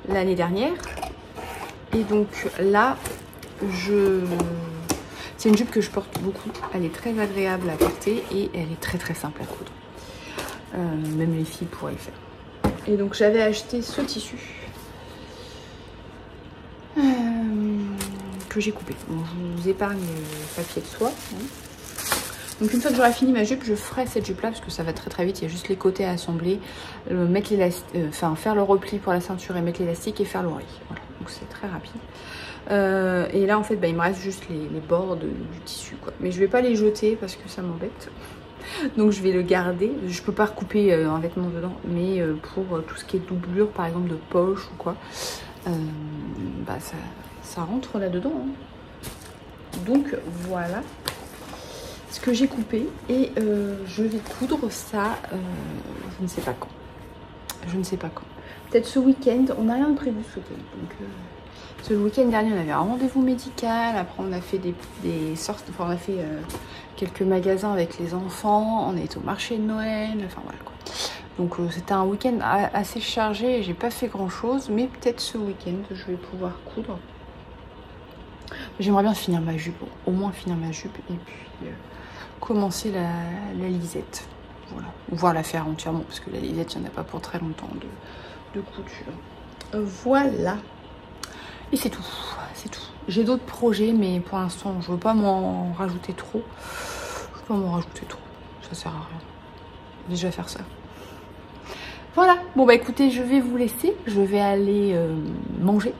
l'année dernière. Et donc là, c'est une jupe que je porte beaucoup. Elle est très agréable à porter et elle est très très simple à coudre. Même les filles pourraient le faire. Et donc j'avais acheté ce tissu que j'ai coupé. Bon, je vous épargne le papier de soie. Hein. Donc une fois que j'aurai fini ma jupe, je ferai cette jupe là parce que ça va très très vite. Il y a juste les côtés à assembler, faire le repli pour la ceinture et mettre l'élastique et faire l'oreille. Voilà. Donc c'est très rapide. Et là en fait bah, il me reste juste les bords du tissu quoi. Mais je vais pas les jeter parce que ça m'embête. Donc je vais le garder. Je peux pas recouper un vêtement dedans, mais pour tout ce qui est doublure par exemple de poche ou quoi, bah ça rentre là dedans hein. Donc voilà ce que j'ai coupé et je vais coudre ça je ne sais pas quand. Je ne sais pas quand. Peut-être ce week-end. On n'a rien de prévu ce week-end. Donc ce week-end dernier on avait un rendez-vous médical. Après on a fait des sortes. Enfin on a fait quelques magasins avec les enfants. On est au marché de Noël. Enfin voilà quoi. Donc c'était un week-end assez chargé. J'ai pas fait grand chose. Mais peut-être ce week-end je vais pouvoir coudre. J'aimerais bien finir ma jupe. Au moins finir ma jupe. Et puis commencer la lisette. Voilà. Voire la faire entièrement. Parce que la lisette il n'y en a pas pour très longtemps de couture. Voilà. Et c'est tout. C'est tout. J'ai d'autres projets. Mais pour l'instant je veux pas m'en rajouter trop. Je veux pas m'en rajouter trop. Ça sert à rien. Déjà faire ça. Voilà. Bon bah écoutez je vais vous laisser. Je vais aller manger.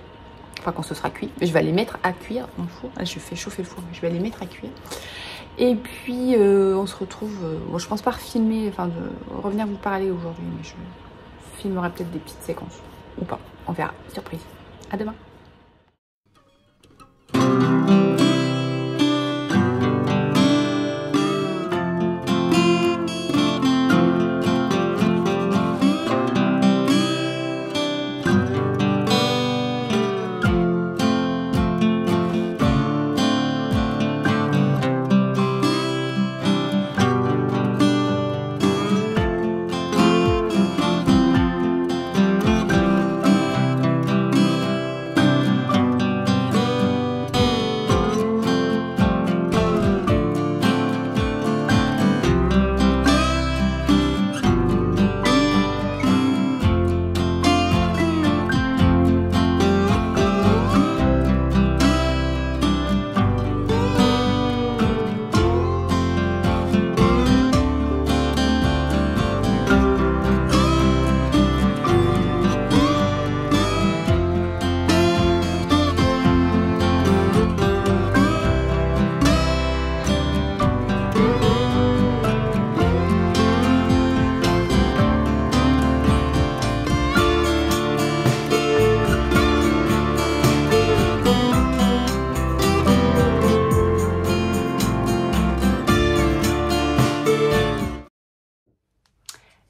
Enfin quand ce sera cuit. Mais je vais aller mettre à cuire dans le four. Là je fais chauffer le four. Mais je vais aller mettre à cuire. Et puis on se retrouve. Bon, je pense pas refilmer. Enfin de revenir vous parler aujourd'hui. Mais je filmerai peut-être des petites séquences. Ou pas. On verra. Surprise. À demain.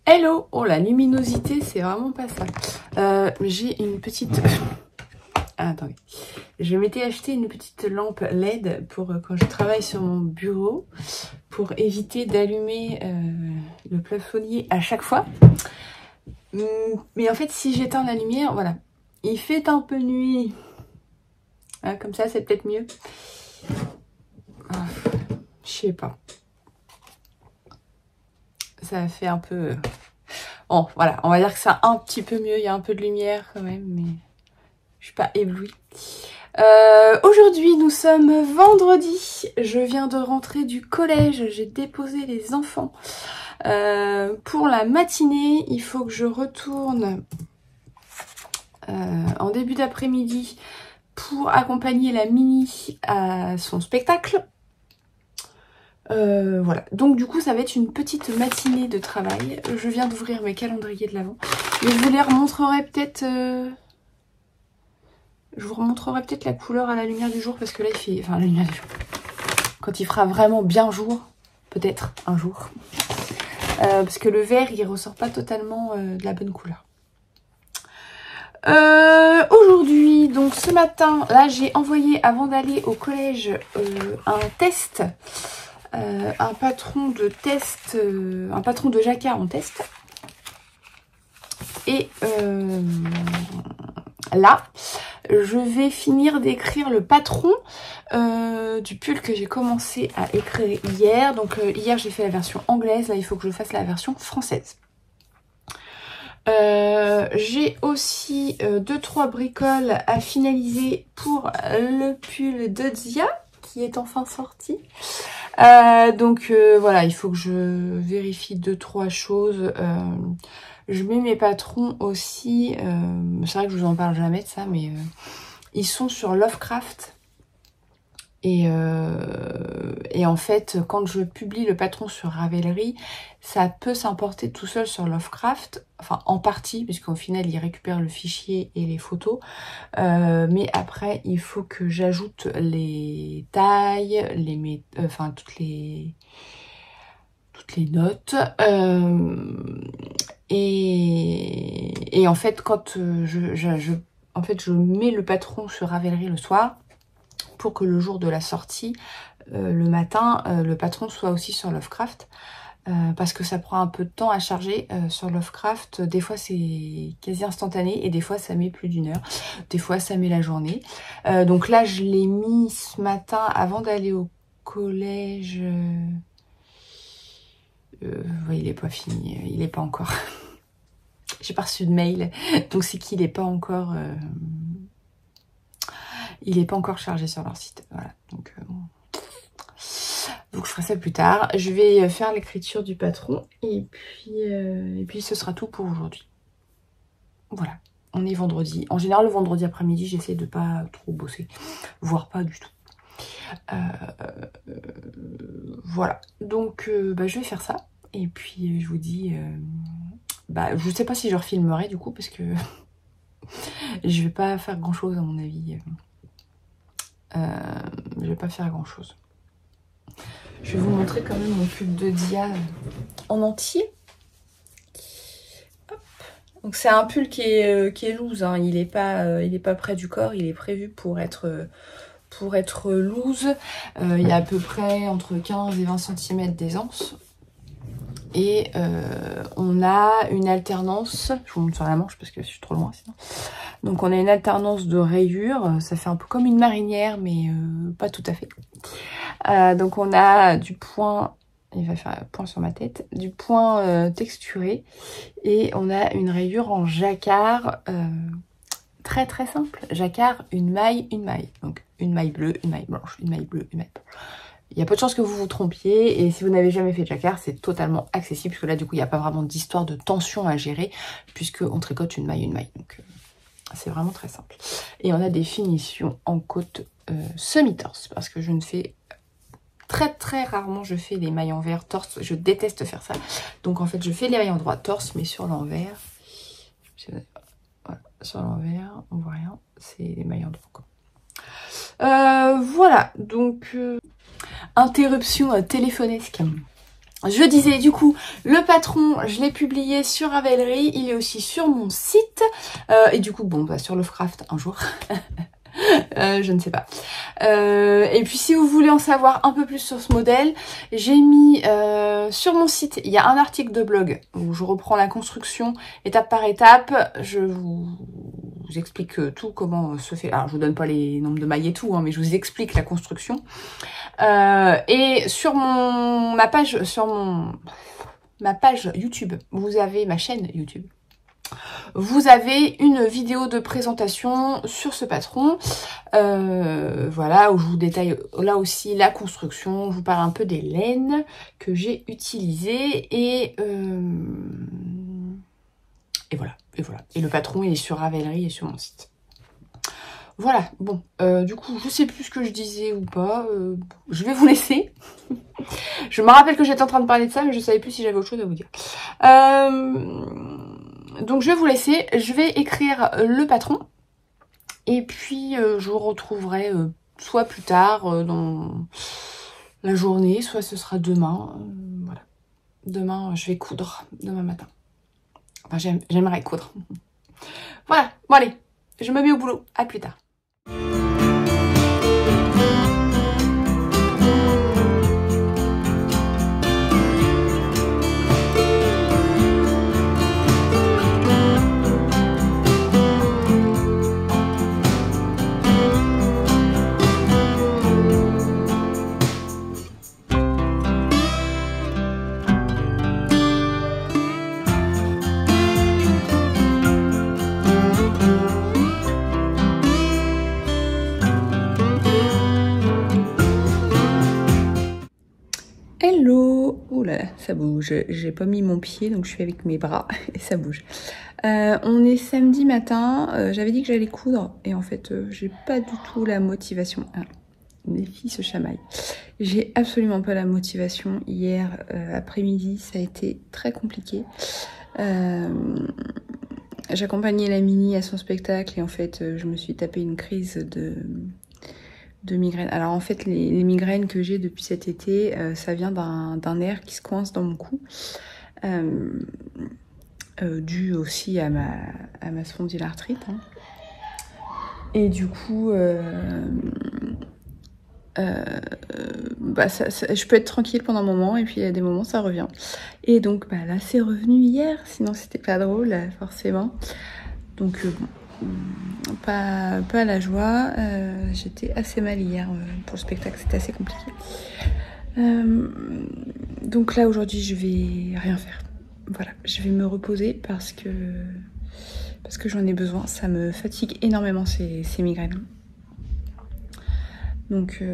Hello. Oh la luminosité c'est vraiment pas ça. J'ai une petite... Ah, attendez. Je m'étais acheté une petite lampe LED pour quand je travaille sur mon bureau. Pour éviter d'allumer le plafonnier à chaque fois. Mais en fait si j'éteins la lumière, voilà. Il fait un peu nuit. Ah, comme ça c'est peut-être mieux. Ah, je sais pas. Ça fait un peu... Bon, voilà, on va dire que c'est un petit peu mieux. Il y a un peu de lumière quand même, mais je suis pas éblouie. Aujourd'hui, nous sommes vendredi. Je viens de rentrer du collège. J'ai déposé les enfants pour la matinée. Il faut que je retourne en début d'après-midi pour accompagner la Mini à son spectacle. Voilà, donc du coup ça va être une petite matinée de travail. Je viens d'ouvrir mes calendriers de l'Avent. Mais je vous les remontrerai peut-être... Je vous remontrerai peut-être la couleur à la lumière du jour. Parce que là il fait... Enfin la lumière du jour. Quand il fera vraiment bien jour. Peut-être un jour. Parce que le vert il ressort pas totalement de la bonne couleur. Aujourd'hui, donc ce matin, là j'ai envoyé avant d'aller au collège un test. Un patron de test, un patron de jacquard en test. Et là, je vais finir d'écrire le patron du pull que j'ai commencé à écrire hier. Donc hier j'ai fait la version anglaise, là il faut que je fasse la version française. J'ai aussi 2-3 bricoles à finaliser pour le pull de Dia qui est enfin sorti. Donc voilà, il faut que je vérifie 2-3 choses. Je mets mes patrons aussi. C'est vrai que je vous en parle jamais de ça, mais Ils sont sur Lovecraft. Et en fait, quand je publie le patron sur Ravelry, ça peut s'importer tout seul sur Lovecraft, enfin en partie, puisqu'au final, il récupère le fichier et les photos. Mais après, il faut que j'ajoute les tailles, enfin toutes les notes. Et en fait, quand je mets le patron sur Ravelry le soir, pour que le jour de la sortie, le matin, le patron soit aussi sur Lovecraft. Parce que ça prend un peu de temps à charger sur Lovecraft. Des fois, c'est quasi instantané et des fois, ça met plus d'1 heure. Des fois, ça met la journée. Donc là, je l'ai mis ce matin avant d'aller au collège. Ouais, il n'est pas fini. Il n'est pas encore... J'ai pas reçu de mail. Donc, c'est qu'il n'est pas encore... Il n'est pas encore chargé sur leur site. Voilà. Donc je ferai ça plus tard. Je vais faire l'écriture du patron. Et puis ce sera tout pour aujourd'hui. Voilà. On est vendredi. En général, le vendredi après-midi, j'essaie de pas trop bosser. Voire pas du tout. Voilà. Donc je vais faire ça. Et puis je vous dis... je sais pas si je refilmerai du coup. Parce que je vais pas faire grand chose à mon avis. Je vais pas faire grand chose. Je vais vous montrer quand même mon pull de Dia en entier. Hop. Donc c'est un pull qui est loose, hein. Il est pas près du corps, il est prévu pour être loose. Il y a à peu près entre 15 et 20 cm d'aisance. Et on a une alternance, je vous montre sur la manche parce que je suis trop loin sinon. Donc on a une alternance de rayures, ça fait un peu comme une marinière mais pas tout à fait. Donc on a du point, il va faire un point sur ma tête, du point texturé et on a une rayure en jacquard très très simple. Jacquard, une maille. Donc une maille bleue, une maille blanche, une maille bleue, une maille blanche. Il y a peu de chances que vous vous trompiez et si vous n'avez jamais fait de jacquard, c'est totalement accessible puisque là du coup il n'y a pas vraiment d'histoire de tension à gérer puisqu'on tricote une maille. Donc c'est vraiment très simple. Et on a des finitions en côte semi-torse parce que je ne fais très très rarement, je fais des mailles envers torse. Je déteste faire ça. Donc en fait je fais les mailles en droit torse mais sur l'envers. Voilà, sur l'envers, on voit rien. C'est les mailles en droit. Voilà, donc... interruption téléphonesque. Je disais du coup, le patron, je l'ai publié sur Ravelry, il est aussi sur mon site. Et du coup, sur Lovecraft un jour. Je ne sais pas. Et puis si vous voulez en savoir un peu plus sur ce modèle, j'ai mis sur mon site, il y a un article de blog où je reprends la construction étape par étape. Je vous explique tout comment se fait. Alors je vous donne pas les nombres de mailles et tout, hein, mais je vous explique la construction. Et sur ma page YouTube, vous avez ma chaîne YouTube. Vous avez une vidéo de présentation sur ce patron, voilà, où je vous détaille là aussi la construction, je vous parle un peu des laines que j'ai utilisées et voilà. Et le patron il est sur Ravelry et sur mon site. Voilà, bon, du coup, je sais plus ce que je disais ou pas, je vais vous laisser. Je me rappelle que j'étais en train de parler de ça, mais je savais plus si j'avais autre chose à vous dire. Donc je vais vous laisser, je vais écrire le patron, et puis je vous retrouverai soit plus tard dans la journée, soit ce sera demain, voilà. Demain, je vais coudre, demain matin. Enfin, j'aimerais coudre. Voilà, bon allez, je me mets au boulot, à plus tard. Hello! Oh là là, ça bouge. J'ai pas mis mon pied, donc je suis avec mes bras et ça bouge. On est samedi matin, j'avais dit que j'allais coudre et en fait j'ai pas du tout la motivation. Ah, les filles se chamaillent. J'ai absolument pas la motivation. Hier après-midi ça a été très compliqué. J'accompagnais la Mini à son spectacle et en fait je me suis tapé une crise de migraine. Alors en fait les migraines que j'ai depuis cet été, ça vient d'un nerf qui se coince dans mon cou. Dû aussi à ma spondylarthrite. Hein. Et du coup, je peux être tranquille pendant un moment et puis il y a des moments ça revient. Et donc là c'est revenu hier, sinon c'était pas drôle forcément. Donc pas la joie. J'étais assez mal hier pour le spectacle, c'était assez compliqué. Donc là aujourd'hui je vais rien faire. Voilà, je vais me reposer parce que j'en ai besoin. Ça me fatigue énormément ces migraines. Donc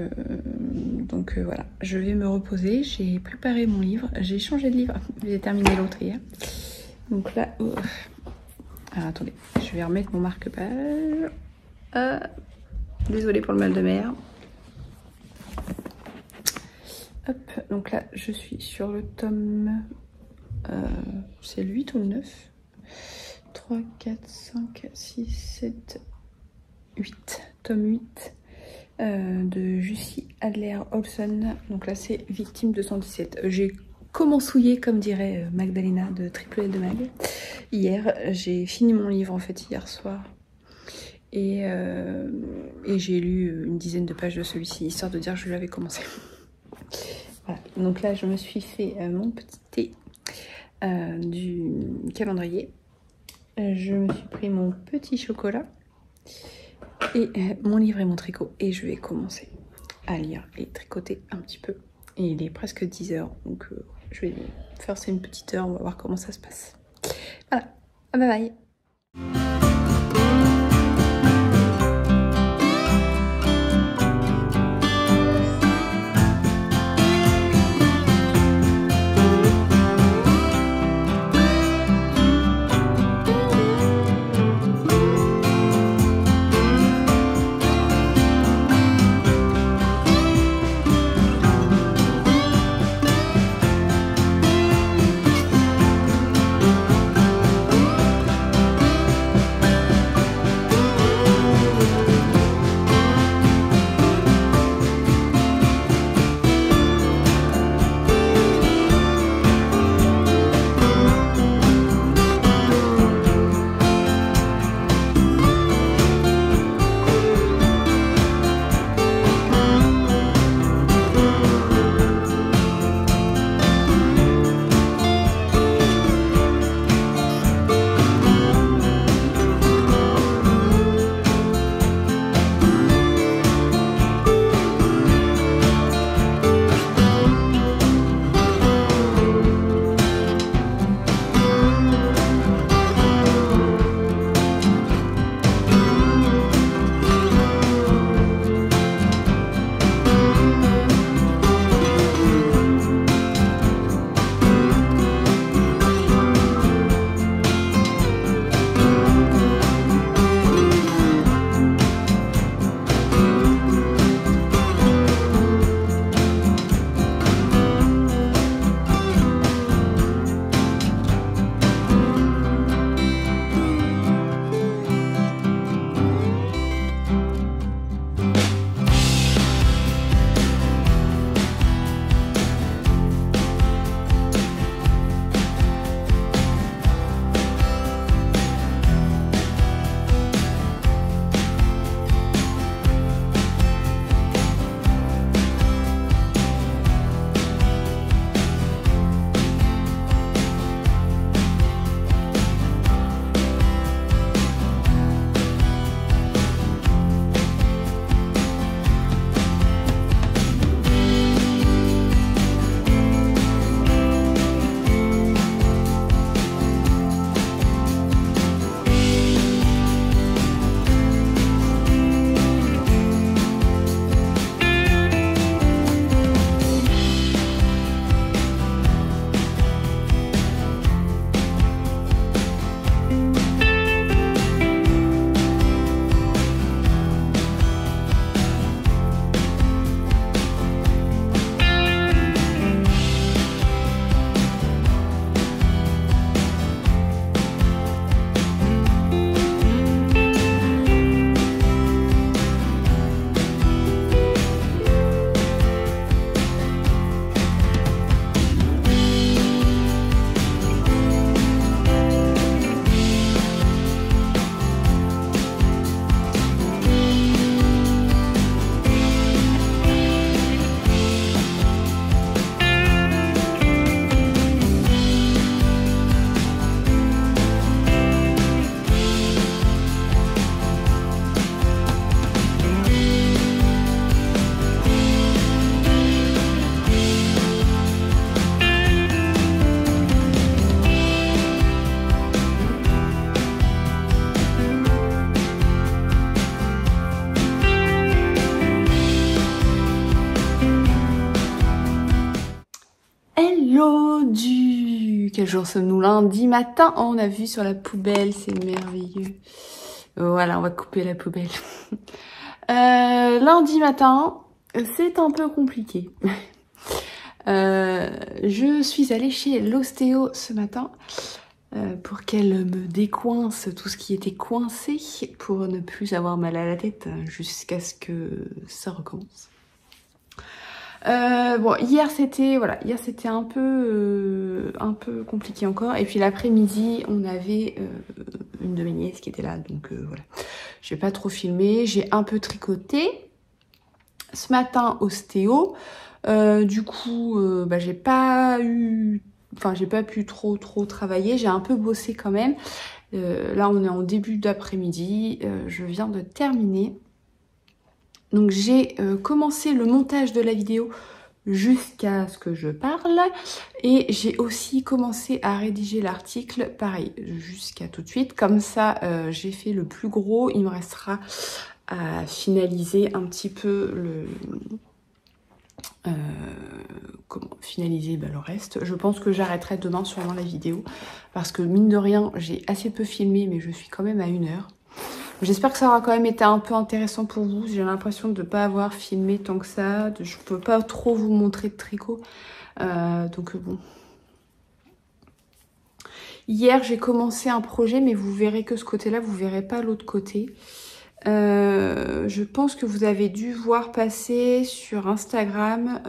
voilà, je vais me reposer. J'ai préparé mon livre. J'ai changé de livre. J'ai terminé l'autre hier. Donc là... Alors attendez, je vais remettre mon marque-page. Désolée pour le mal de mer. Hop, donc là je suis sur le tome... c'est le 8 ou le 9 3, 4, 5, 6, 7, 8. Tome 8 de Jussi Adler-Olsen. Donc là c'est Victime 217. J'ai commencouillé comme dirait Magdalena de Triple L de Mag. Hier, j'ai fini mon livre en fait hier soir. Et j'ai lu une dizaine de pages de celui-ci, histoire de dire que je l'avais commencé. Voilà, donc là je me suis fait mon petit thé. Du calendrier. Je me suis pris mon petit chocolat et mon livre et mon tricot et je vais commencer à lire et tricoter un petit peu. Et il est presque 10h donc je vais faire ça une petite heure, on va voir comment ça se passe. Voilà, bye bye. Quel jour sommes-nous? Lundi matin. Oh, on a vu sur la poubelle, c'est merveilleux. Voilà, on va couper la poubelle. Lundi matin, c'est un peu compliqué. Je suis allée chez l'ostéo ce matin pour qu'elle me décoince tout ce qui était coincé pour ne plus avoir mal à la tête jusqu'à ce que ça recommence. Bon, hier c'était un peu compliqué encore. Et puis l'après-midi, on avait une de mes nièces qui était là, donc voilà. Je vais pas trop filmer. J'ai un peu tricoté. Ce matin, ostéo. Du coup, j'ai pas pu trop travailler. J'ai un peu bossé quand même. Là, on est en début d'après-midi. Je viens de terminer. Donc j'ai commencé le montage de la vidéo jusqu'à ce que je parle et j'ai aussi commencé à rédiger l'article, pareil, jusqu'à tout de suite. Comme ça, j'ai fait le plus gros. Il me restera à finaliser un petit peu finaliser le reste. Je pense que j'arrêterai demain sûrement la vidéo parce que mine de rien, j'ai assez peu filmé, mais je suis quand même à 1 heure. J'espère que ça aura quand même été un peu intéressant pour vous. J'ai l'impression de ne pas avoir filmé tant que ça. Je ne peux pas trop vous montrer de tricot. Donc bon. Hier, j'ai commencé un projet, mais vous verrez que ce côté-là, vous ne verrez pas l'autre côté. Je pense que vous avez dû voir passer sur Instagram.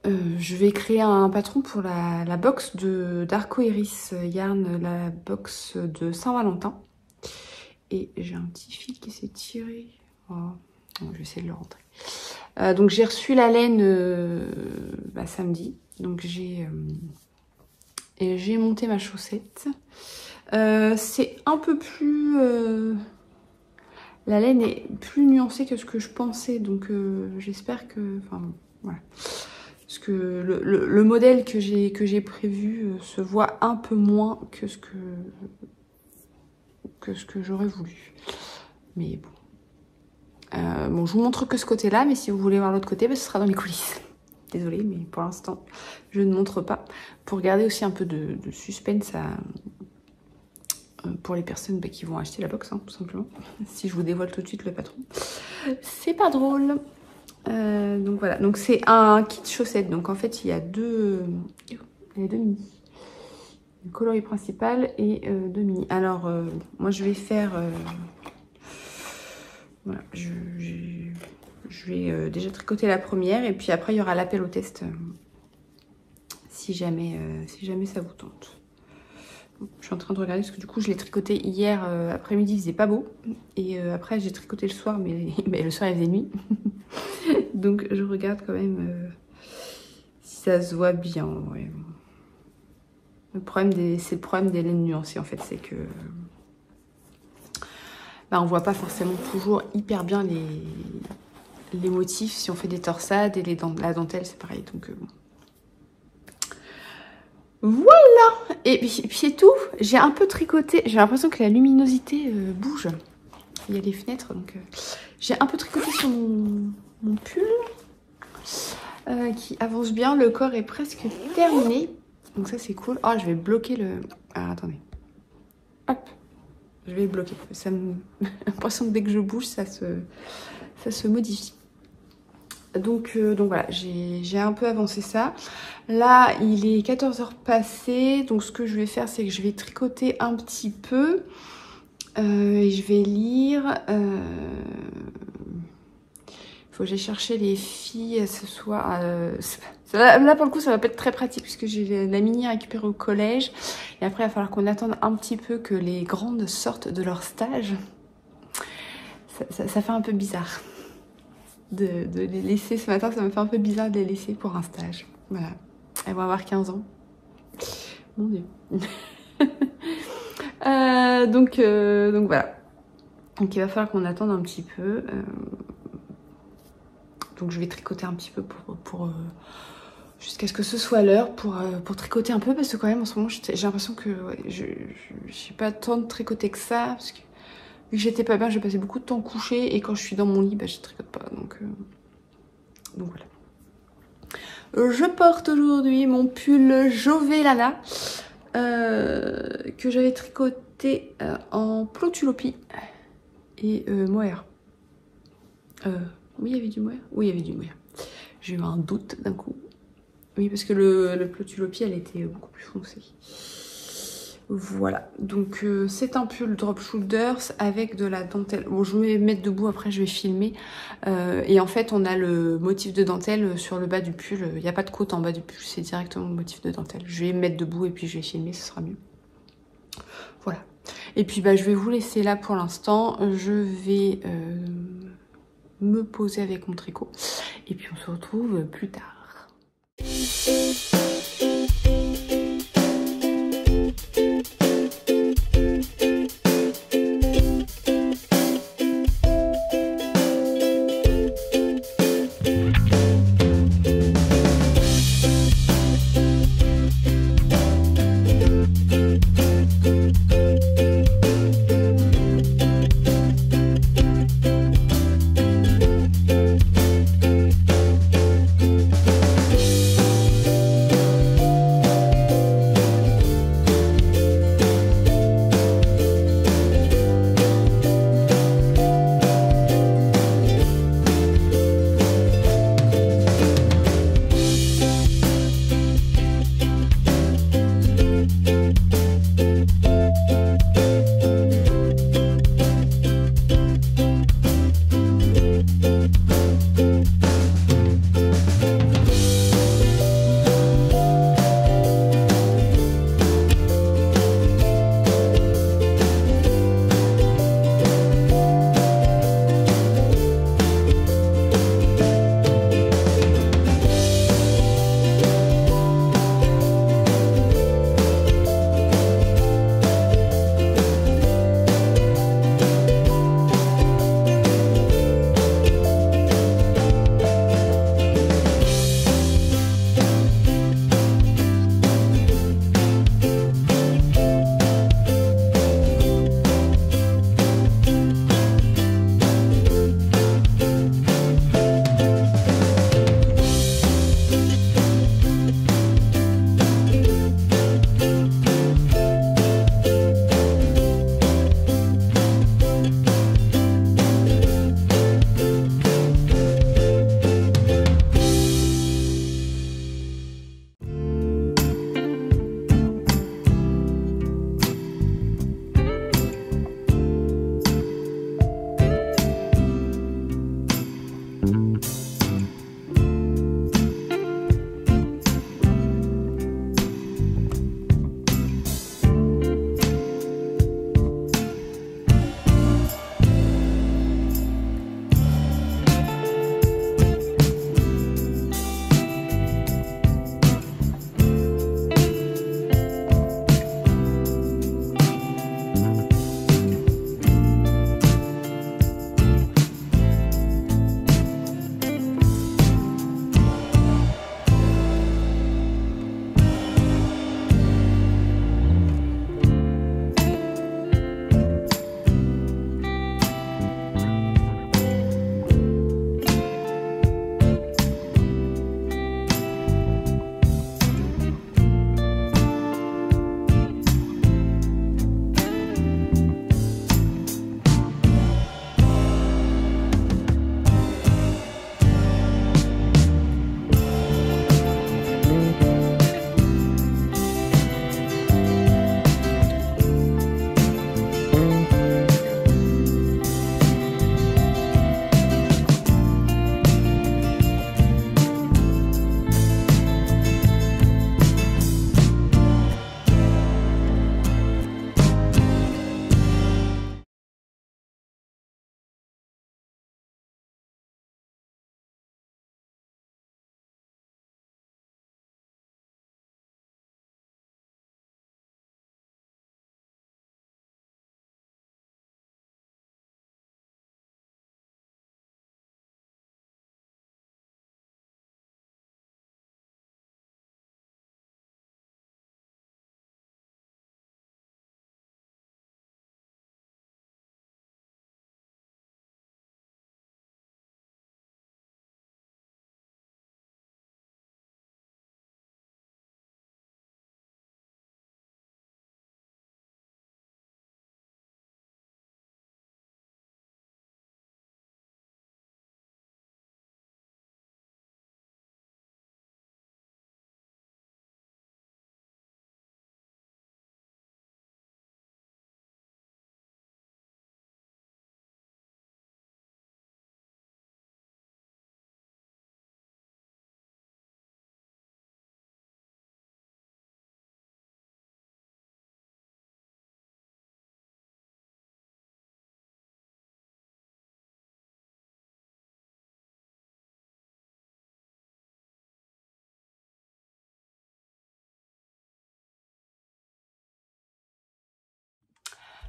Je vais créer un patron pour la box d'Arco Iris Yarn, la box de Saint-Valentin. Et j'ai un petit fil qui s'est tiré. Oh, je vais essayer de le rentrer. Donc j'ai reçu la laine samedi. Donc j'ai monté ma chaussette. C'est un peu plus... la laine est plus nuancée que ce que je pensais. Donc j'espère que... Enfin voilà. Parce que le modèle que j'ai prévu se voit un peu moins que ce que j'aurais voulu. Mais bon. Bon, je vous montre que ce côté-là, mais si vous voulez voir l'autre côté, ce sera dans les coulisses. Désolée, mais pour l'instant, je ne montre pas. Pour garder aussi un peu de suspense pour les personnes qui vont acheter la box, tout simplement. Si je vous dévoile tout de suite le patron. C'est pas drôle. Donc voilà, donc c'est un kit chaussette. Donc en fait, il y a deux mini. Le coloris principal et 2 mini. Alors, moi je vais faire... voilà, je vais déjà tricoter la première et puis après il y aura l'appel au test si jamais ça vous tente. Je suis en train de regarder parce que du coup je l'ai tricoté hier après-midi, il faisait pas beau. Et après j'ai tricoté le soir, mais le soir il faisait nuit. Donc je regarde quand même si ça se voit bien. Ouais. C'est le problème des laines nuancées en fait, c'est que on voit pas forcément toujours hyper bien les motifs si on fait des torsades et la dentelle c'est pareil. Donc bon. Voilà. Et puis c'est tout. J'ai un peu tricoté. J'ai l'impression que la luminosité bouge. Il y a les fenêtres donc j'ai un peu tricoté sur mon pull qui avance bien. Le corps est presque terminé. Donc ça c'est cool. Oh, je vais bloquer le... Ah, attendez. Hop. Je vais bloquer. Ça me... J'ai l'impression que dès que je bouge, ça se modifie. Donc voilà, j'ai un peu avancé ça. Là, il est 14h passées. Donc ce que je vais faire, c'est que je vais tricoter un petit peu. Et je vais lire... Faut que j'aille chercher les filles ce soir. Là, pour le coup, ça va pas être très pratique puisque j'ai la mini à récupérer au collège. Et après, il va falloir qu'on attende un petit peu que les grandes sortent de leur stage. Ça fait un peu bizarre de les laisser ce matin. Ça me fait un peu bizarre de les laisser pour un stage. Voilà. Elles vont avoir 15 ans. Mon Dieu. Donc voilà. Donc il va falloir qu'on attende un petit peu. Donc je vais tricoter un petit peu pour jusqu'à ce que ce soit l'heure pour tricoter un peu parce que quand même en ce moment j'ai l'impression que ouais, je n'ai pas tant de tricoter que ça parce que vu que j'étais pas bien, j'ai passé beaucoup de temps couchée et quand je suis dans mon lit, je tricote pas donc voilà. Je porte aujourd'hui mon pull Jové Lala que j'avais tricoté en Plotulopie et mohair. Oui, il y avait du mohair. Oui, il y avait du mohair. J'ai eu un doute d'un coup. Oui, parce que le Plotulopie, elle était beaucoup plus foncée. Voilà, donc c'est un pull drop shoulders avec de la dentelle. Bon, je vais me mettre debout, après je vais filmer. Et en fait, on a le motif de dentelle sur le bas du pull. Il n'y a pas de côte en bas du pull, c'est directement le motif de dentelle. Je vais me mettre debout et puis je vais filmer, ce sera mieux. Voilà. Et puis bah, je vais vous laisser là pour l'instant. Je vais me poser avec mon tricot. Et puis on se retrouve plus tard.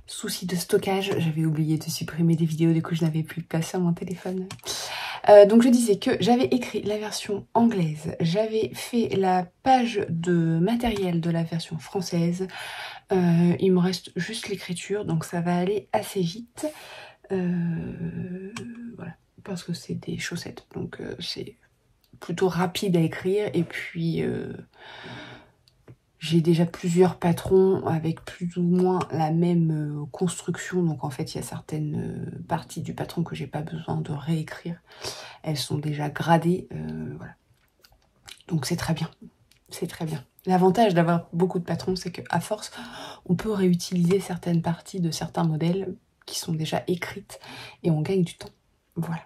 Souci de stockage, j'avais oublié de supprimer des vidéos, du coup je n'avais plus de place sur mon téléphone. Donc je disais que j'avais écrit la version anglaise, j'avais fait la page de matériel de la version française. Il me reste juste l'écriture, donc ça va aller assez vite. Voilà, parce que c'est des chaussettes, donc c'est plutôt rapide à écrire. Et puis j'ai déjà plusieurs patrons avec plus ou moins la même construction. Donc en fait, il y a certaines parties du patron que j'ai pas besoin de réécrire. Elles sont déjà gradées. Voilà. Donc c'est très bien. C'est très bien. L'avantage d'avoir beaucoup de patrons, c'est qu'à force, on peut réutiliser certaines parties de certains modèles qui sont déjà écrites et on gagne du temps. Voilà.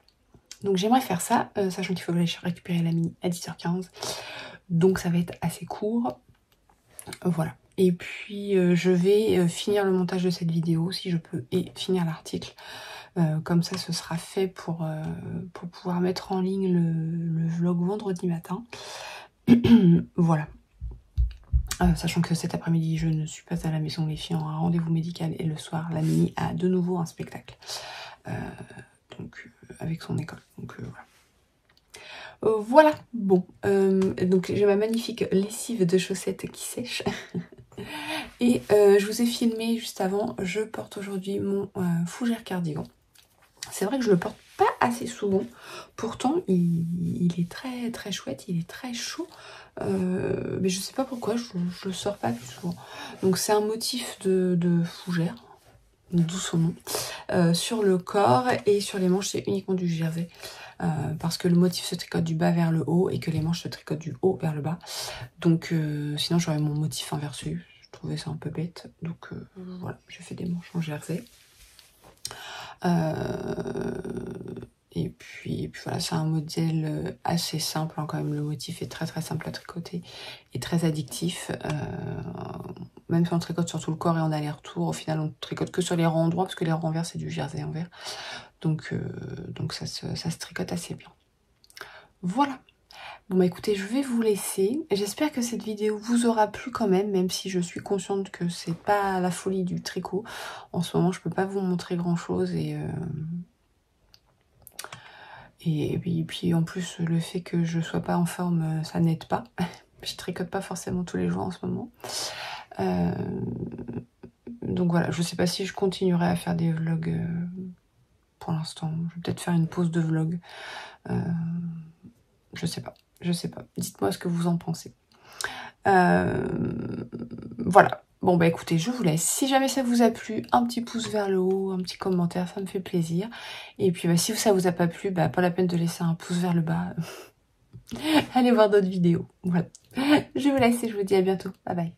Donc j'aimerais faire ça, sachant qu'il faut que j'aille récupérer la mini à 10h15. Donc ça va être assez court. Voilà. Et puis je vais finir le montage de cette vidéo si je peux et finir l'article. Comme ça ce sera fait pour pouvoir mettre en ligne le vlog vendredi matin. Voilà. Sachant que cet après-midi je ne suis pas à la maison, les filles ont un rendez-vous médical et le soir la mini a de nouveau un spectacle. Donc avec son école. Donc voilà. Voilà, bon, donc j'ai ma magnifique lessive de chaussettes qui sèche. Et je vous ai filmé juste avant, je porte aujourd'hui mon fougère cardigan. C'est vrai que je le porte pas assez souvent, pourtant il est très très chouette, il est très chaud. Mais je sais pas pourquoi, je le sors pas plus souvent. Donc c'est un motif de fougère, d'où son nom, sur le corps et sur les manches c'est uniquement du jersey. Parce que le motif se tricote du bas vers le haut et que les manches se tricotent du haut vers le bas. Donc sinon j'aurais mon motif inversé. Je trouvais ça un peu bête. Donc voilà, j'ai fait des manches en jersey. Et puis voilà, c'est un modèle assez simple hein, quand même. Le motif est très très simple à tricoter et très addictif. Même si on tricote sur tout le corps et en aller-retour, au final on tricote que sur les rangs endroits parce que les rangs envers c'est du jersey envers. Donc ça se tricote assez bien. Voilà. Bon bah écoutez, je vais vous laisser. J'espère que cette vidéo vous aura plu quand même si je suis consciente que c'est pas la folie du tricot. En ce moment, je peux pas vous montrer grand chose et puis en plus, le fait que je sois pas en forme, ça n'aide pas. Je tricote pas forcément tous les jours en ce moment. Donc voilà, je sais pas si je continuerai à faire des vlogs pour l'instant. Je vais peut-être faire une pause de vlog. Je sais pas. Dites-moi ce que vous en pensez. Voilà. Bon bah écoutez, je vous laisse. Si jamais ça vous a plu, un petit pouce vers le haut, un petit commentaire, ça me fait plaisir. Et puis bah, si ça vous a pas plu, bah pas la peine de laisser un pouce vers le bas. Allez voir d'autres vidéos. Voilà. Je vous laisse et je vous dis à bientôt. Bye bye.